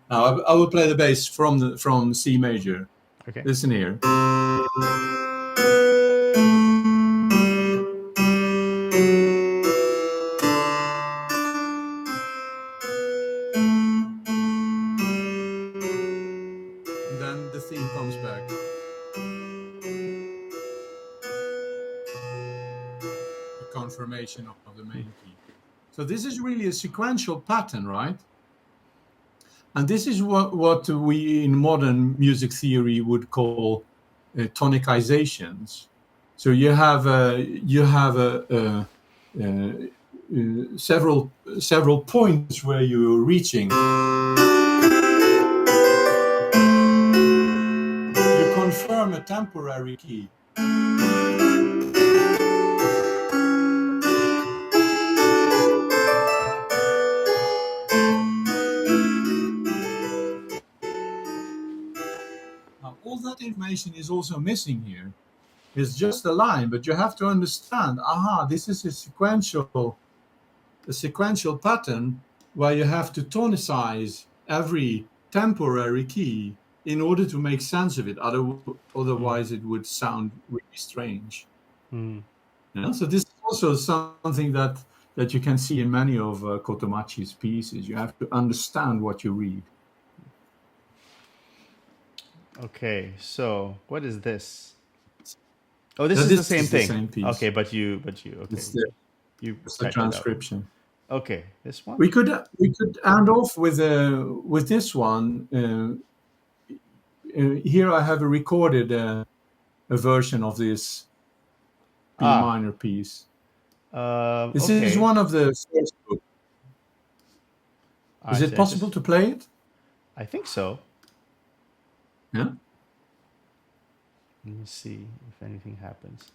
Now I will play the bass from C major. Okay. Listen here. And then the theme comes back. The confirmation of the main key. So this is really a sequential pattern, right? And this is what we in modern music theory would call tonicizations. So you have several points where you're reaching. You confirm a temporary key. Now, all that information is also missing here. It's just a line, but you have to understand, this is a sequential pattern where you have to tonicize every temporary key in order to make sense of it. Otherwise, it would sound really strange. Yeah? So this is also something that you can see in many of Cotumacci's pieces. You have to understand what you read. Okay, so what is this? Oh, this Now, is the this same is the thing. same piece. Okay, okay, It's the, you it's the typed it out. transcription. Okay, this one. We could end off with this one. Here I have a recorded a version of this B Ah, minor piece. This is okay. one of the first books. Is I it see. I possible just, to play it? I think so. Yeah. Let me see if anything happens.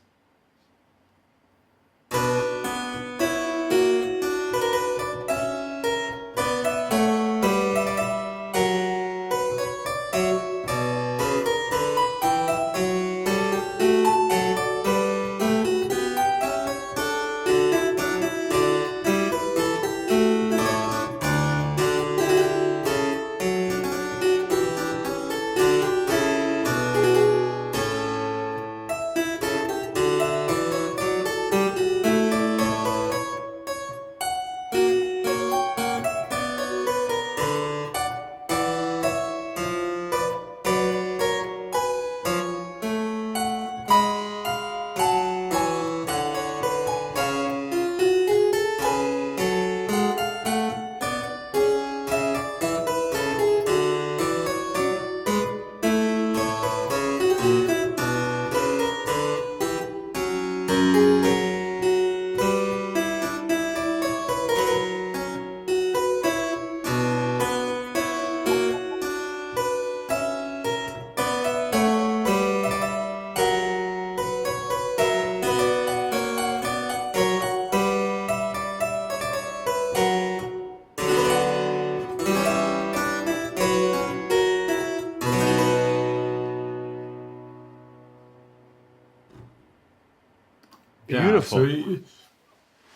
Yeah. So Beautiful. you,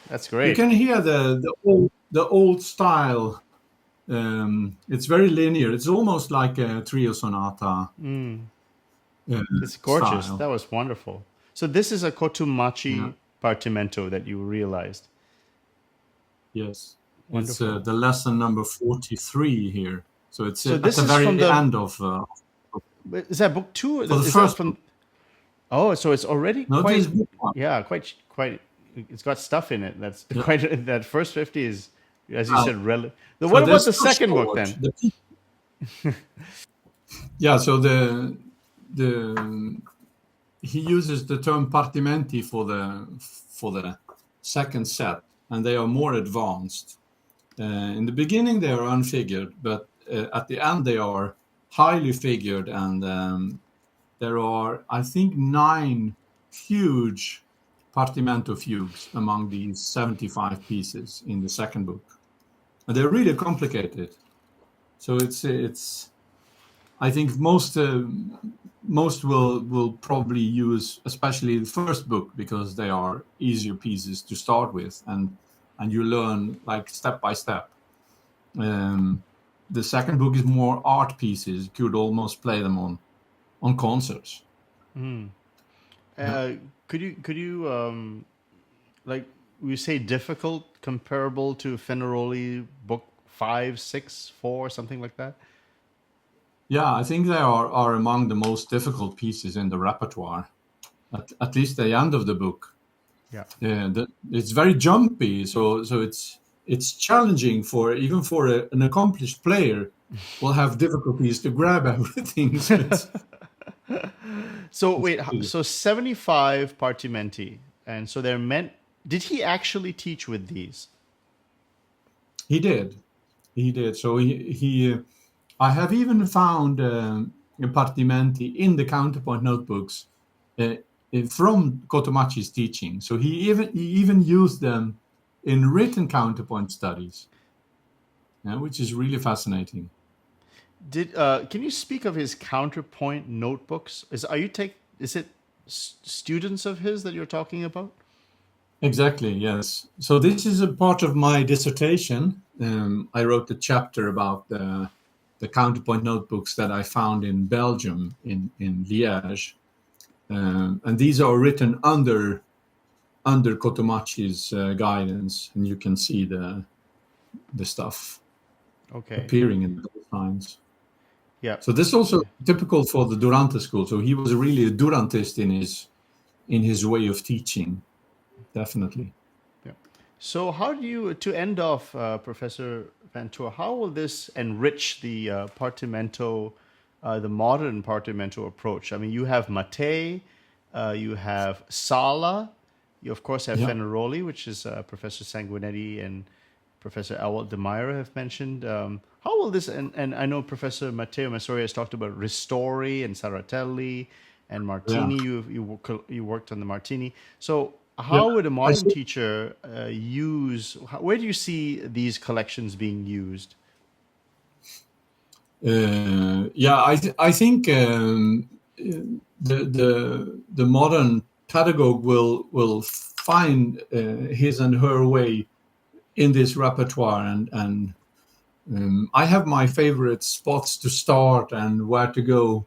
That's you great. can hear the old style. It's very linear. It's almost like a trio sonata Mm, it's gorgeous. That style. was wonderful. So this is a Yeah. Cotumacci Partimento that you realized. Yes. It's Wonderful. the lesson number 43 here. So it's So at this the is from very the. end of Is that book two? Or for the is that first book. from? Oh, so it's already No, this is quite. book one. Yeah, quite. It's got stuff in it. That's Yeah. quite. That first 50 is, as you Uh, said, so What about this the so second book short. then? Yeah. So the he uses the term partimenti for the second set, and they are more advanced. In the beginning, they are unfigured, but at the end, they are highly figured, and there are, I think, 9 huge partimento fugues among these 75 pieces in the second book, and they're really complicated. So it's I think most will probably use especially the first book because they are easier pieces to start with, and you learn like step by step. Um, the second book is more art pieces. You could almost play them on concerts. Hmm. Yeah. Uh, could you like we say difficult comparable to Fenaroli book 5, 6, 4, something like that? Yeah, I think they are among the most difficult pieces in the repertoire. At least the end of the book. Yeah. It's very jumpy, so it's challenging for even for an accomplished player. Will have difficulties to grab everything. So So it's wait, really- so 75 Partimenti, and so they're meant. Did he actually teach with these? he did, he did. So I have even found Partimenti in the counterpoint notebooks uh, from Cotomacci's teaching. So he even used them in written counterpoint studies, yeah, which is really fascinating. Did can you speak of his counterpoint notebooks? Is it students of his that you're talking about? Exactly, yes. So this is a part of my dissertation. I wrote a chapter about the counterpoint notebooks that I found in Belgium, in Liège, and these are written under Cotomacci's guidance, and you can see the stuff Okay. appearing in those lines. Yeah. So this is also typical for the Durante school. So he was really a Durantist in his way of teaching, definitely. Yeah. So, how do you, to end off, Professor Vantour, how will this enrich the Partimento, the modern Partimento approach? I mean, you have Mattei, you have Sala, you of course have Yeah. Fenaroli, which is Professor Sanguinetti and Professor Alwalt de Meyer have mentioned. How will this, and I know Professor Matteo Masori has talked about Ristori and Saratelli and Yeah. Martini. You worked on the Martini. So Yeah. how would a I modern think, teacher where do you see these collections being used? yeah, I think the modern pedagogue will find his and her way in this repertoire, and I have my favorite spots to start and where to go.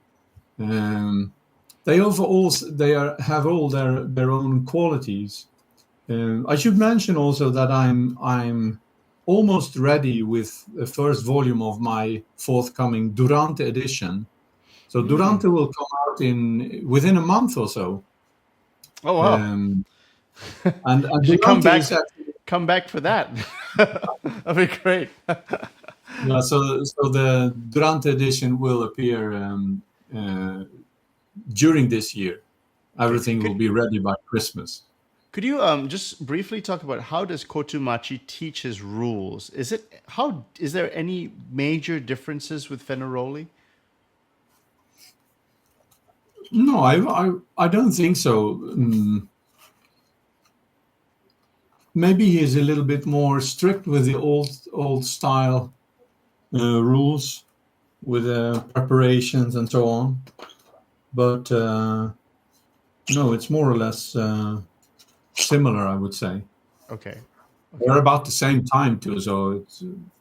Um, have all their own qualities. I should mention also that I'm almost ready with the first volume of my forthcoming Durante edition. So Hmm. Durante will come out in within a month or so. Oh wow! Um, You and should Durante is actually, come back for that. That'd be great. yeah. So the Durante edition will appear uh, during this year. Okay. Everything will be ready by Christmas. Could you just briefly talk about how does Cotumacci teach his rules? Is there any major differences with Fenaroli? No, I don't think so. Maybe he's a little bit more strict with the old style rules with preparations and so on. But no, it's more or less similar, I would say. Okay. They're Okay. about the same time too, so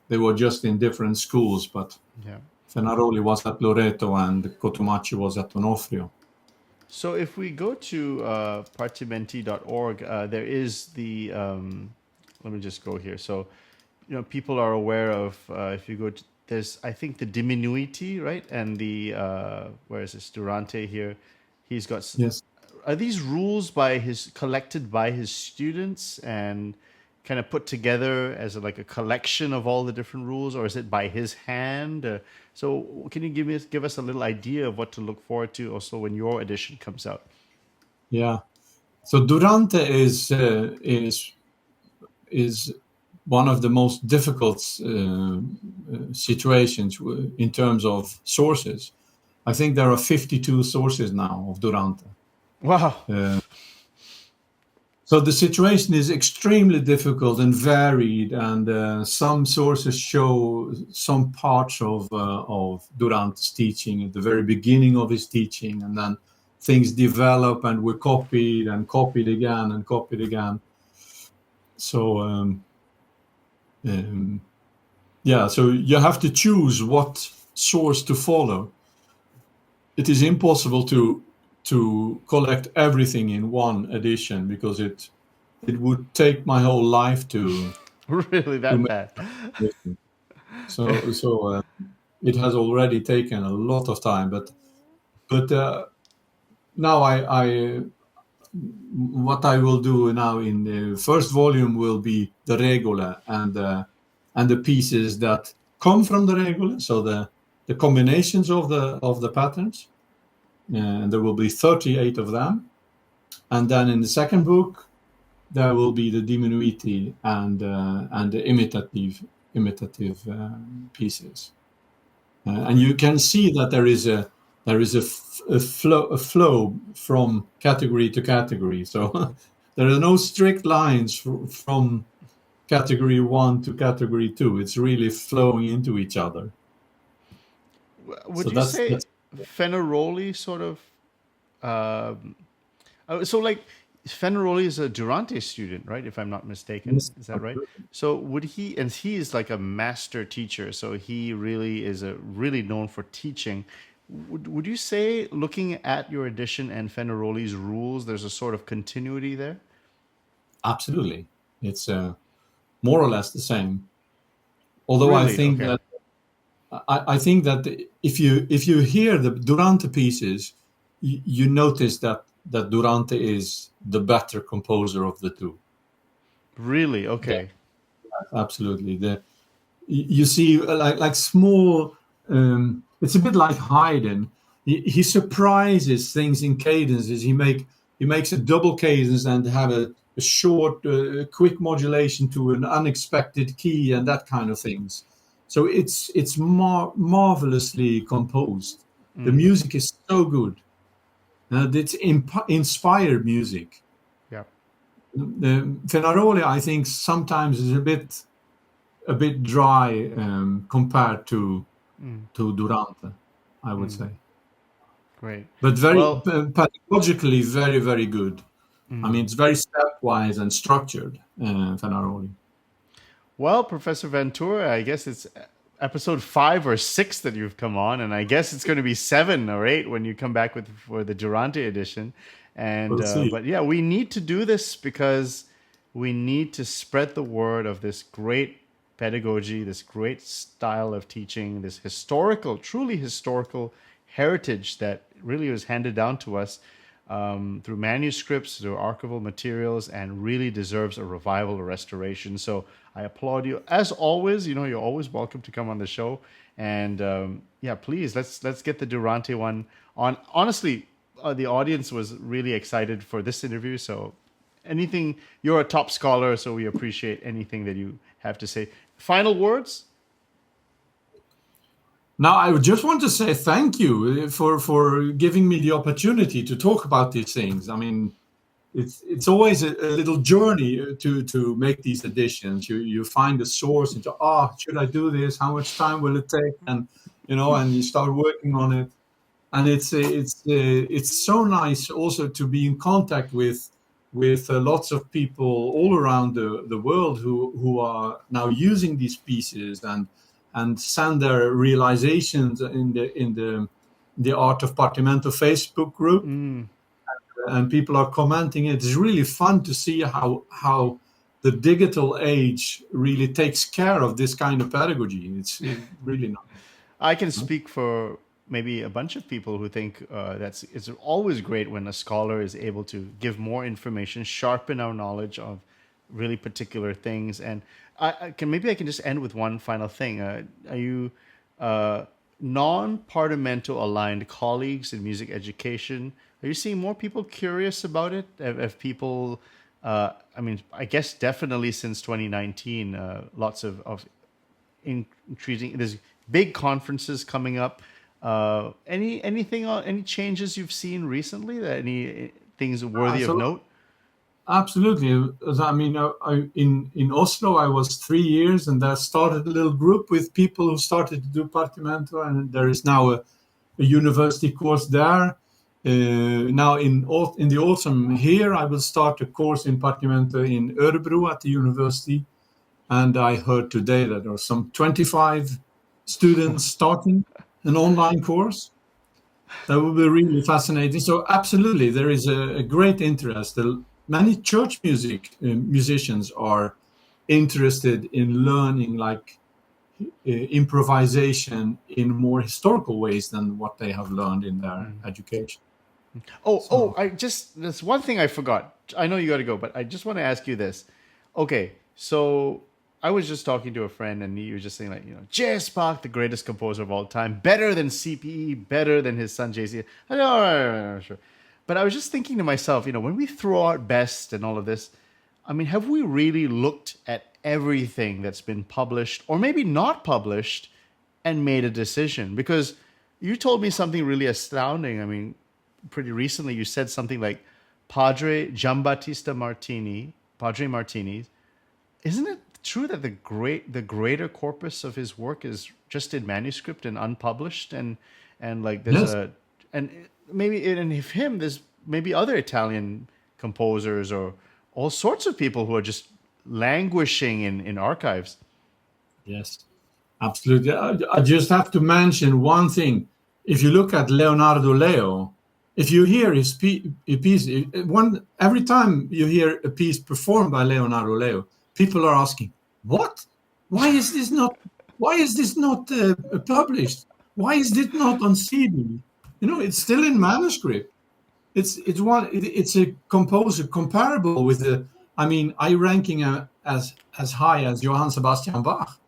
they were just in different schools. But Yeah. Fenaroli was at Loreto and Cotumacci was at Onofrio. So if we go to partimenti.org, there is let me just go here. So, people are aware of, if you go to, there's, I think, the diminuiti, right? And where is this? Durante here. He's got, Yes. are these rules collected by his students and kind of put together as like a collection of all the different rules, or is it by his hand? So can you give us a little idea of what to look forward to also when your edition comes out? Yeah. So Durante is one of the most difficult situations in terms of sources. I think there are 52 sources now of Durante. Wow. Uh, so the situation is extremely difficult and varied, and some sources show some parts of Durante's teaching at the very beginning of his teaching, and then things develop and were copied and copied again and copied again. So um, yeah, so you have to choose what source to follow. It is impossible to collect everything in one edition because it would take my whole life Really to that make bad? it. So it has already taken a lot of time. But now I what I will do now in the first volume will be the regole and the pieces that come from the regole. So the combinations of the patterns, and there will be 38 of them. And then in the second book, there will be the diminuiti and the imitative pieces. And you can see that there is a flow from category to category. So there are no strict lines from category one to category two. It's really flowing into each other. Would So you that's say that's Fenaroli sort of so like Fenaroli is a Durante student, right? If I'm not mistaken, yes, is that right? absolutely. So would and he is like a master teacher, so he really is really known for teaching. Would you say, looking at your edition and Fenaroli's rules, there's a sort of continuity there? Absolutely. It's more or less the same. Although I Really? think Okay. that I think that if you hear the Durante pieces, you notice that Durante is the better composer of the two. Really? Yeah, Okay. absolutely. You see, like small. It's a bit like Haydn. He surprises things in cadences. He makes a double cadence and have a short, quick modulation to an unexpected key and that kind of things. So it's marvelously composed. The music is so good. It's inspired music. Yeah. Fenaroli, I think, sometimes is a bit dry compared to Durante, I would say, Great. but very Well, pedagogically very very good. I mean, it's very stepwise and structured. Fenaroli. well, Professor Ventura, I guess it's episode 5 or 6 that you've come on, and I guess it's going to be 7 or 8 when you come back with for the Durante edition. And We'll see. but yeah, we need to do this because we need to spread the word of this great pedagogy, this great style of teaching, this historical, truly historical heritage that really was handed down to us through manuscripts, through archival materials, and really deserves a revival or restoration. So I applaud you. As always, you know, you're always welcome to come on the show. And yeah, please, let's get the Durante one on. Honestly, the audience was really excited for this interview. So anything, you're a top scholar, so we appreciate anything that you have to say. Final words? Now, I would just want to say thank you for giving me the opportunity to talk about these things. I mean, it's always a little journey to make these editions. You find a source and should I do this? How much time will it take? And and you start working on it. And it's so nice also to be in contact with lots of people all around the world who are now using these pieces and send their realizations in the Art of Partimento Facebook group, and people are commenting. It's really fun to see how the digital age really takes care of this kind of pedagogy. It's really nice. I can speak for maybe a bunch of people who think that's it's always great when a scholar is able to give more information, sharpen our knowledge of really particular things. And I can maybe I can just end with one final thing. Are you non-partimento aligned colleagues in music education? Are you seeing more people curious about it? Have people? I mean, I guess definitely since 2019, lots of intriguing. There's big conferences coming up. Any changes you've seen recently? That any things worthy of So note? absolutely. I mean, in Oslo, I was 3 years, and I started a little group with people who started to do Partimento, and there is now a university course there. Now in the autumn here, I will start a course in Partimento in Örebro at the university, and I heard today that there are some 25 students starting an online course. That would be really fascinating. So absolutely, there is a great interest. Many church musicians are interested in learning like improvisation in more historical ways than what they have learned in their education. Oh, So I just there's one thing I forgot. I know you got to go, but I just want to ask you this. Okay, so I was just talking to a friend, and he was just saying like, J.S. Bach, the greatest composer of all time, better than CPE, better than his son JC. I know, all right, sure. But I was just thinking to myself, when we throw out best and all of this, I mean, have we really looked at everything that's been published or maybe not published and made a decision? Because you told me something really astounding. I mean, pretty recently you said something like Padre Giambattista Martini, Padre Martini. Isn't it true that the greater corpus of his work is just in manuscript and unpublished, and like there's yes, a and maybe and if him there's maybe other Italian composers or all sorts of people who are just languishing in archives. yes, absolutely. I just have to mention one thing. If you look at Leonardo Leo, if you hear his piece, every time you hear a piece performed by Leonardo Leo, people are asking, "What? Why is this not?" why is this not published? Why is this not on CD? It's still in manuscript. It's a composer comparable with I ranking as high as Johann Sebastian Bach.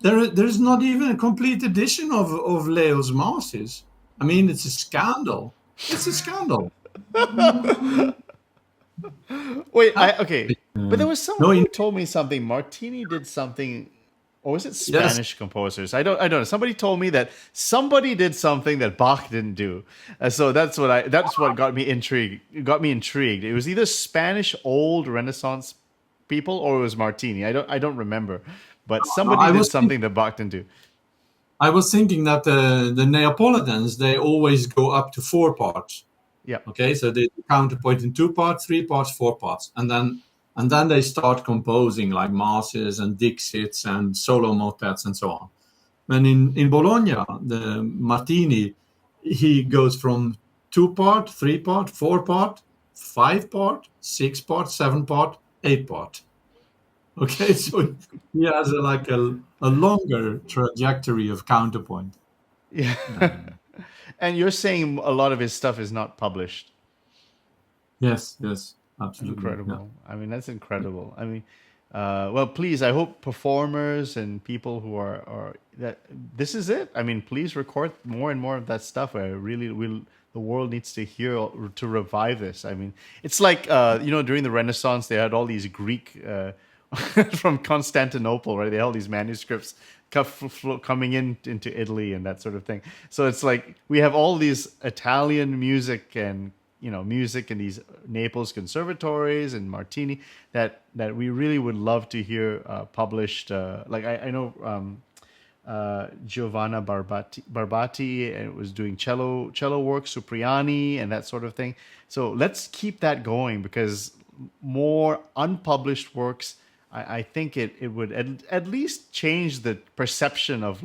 There's not even a complete edition of Leo's masses. It's a scandal. It's a scandal. Wait, okay. But there was No, someone who told me something. Martini did something, or was it yes, Spanish composers? I don't know. Somebody told me that somebody did something that Bach didn't do. So that's what got me intrigued. It got me intrigued. It was either Spanish old Renaissance people or it was Martini. I don't remember. But somebody I did was something that Bach didn't do. I was thinking that the Neapolitans, they always go up to 4 parts. Yeah. Okay, so they counterpoint in 2 parts, 3 parts, 4 parts, and then they start composing like masses and dixits and solo motets and so on. And in Bologna, the Martini, he goes from 2 part, 3 part, 4 part, 5 part, 6 part, 7 part, 8 part. Okay, so he has a longer trajectory of counterpoint. Yeah. And you're saying a lot of his stuff is not published. Yes, absolutely. Yeah. Incredible. I mean, that's incredible. I mean, well, please, I hope performers and people who are that this is it. I mean, please record more and more of that stuff. I really will. The world needs to hear to revive this. I mean, it's like during the Renaissance, they had all these Greek from Constantinople, right? They had all these manuscripts coming into Italy and that sort of thing. So it's like we have all these Italian music and music in these Naples conservatories and Martini that we really would love to hear published. Like I know Giovanna Barbati was doing cello work, Cipriani and that sort of thing. So let's keep that going because more unpublished works. I think it would at least change the perception of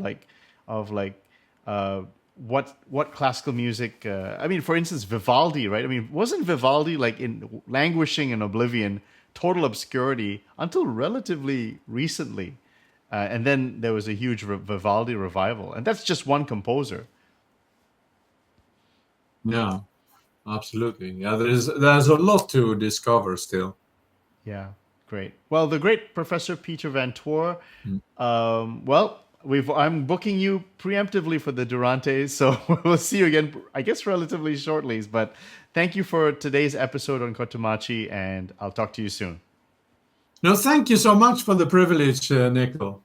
what classical music. I mean, for instance, Vivaldi, right? I mean, wasn't Vivaldi like in languishing in oblivion, total obscurity until relatively recently? And then there was a huge Vivaldi revival, and that's just one composer. Yeah, absolutely. Yeah, there's a lot to discover still. Yeah, great. Well, the great Professor Peter Van Toor. Mm. Well, I'm booking you preemptively for the Durante, so we'll see you again, I guess, relatively shortly. But thank you for today's episode on Cotumacci, and I'll talk to you soon. No, thank you so much for the privilege, Nico.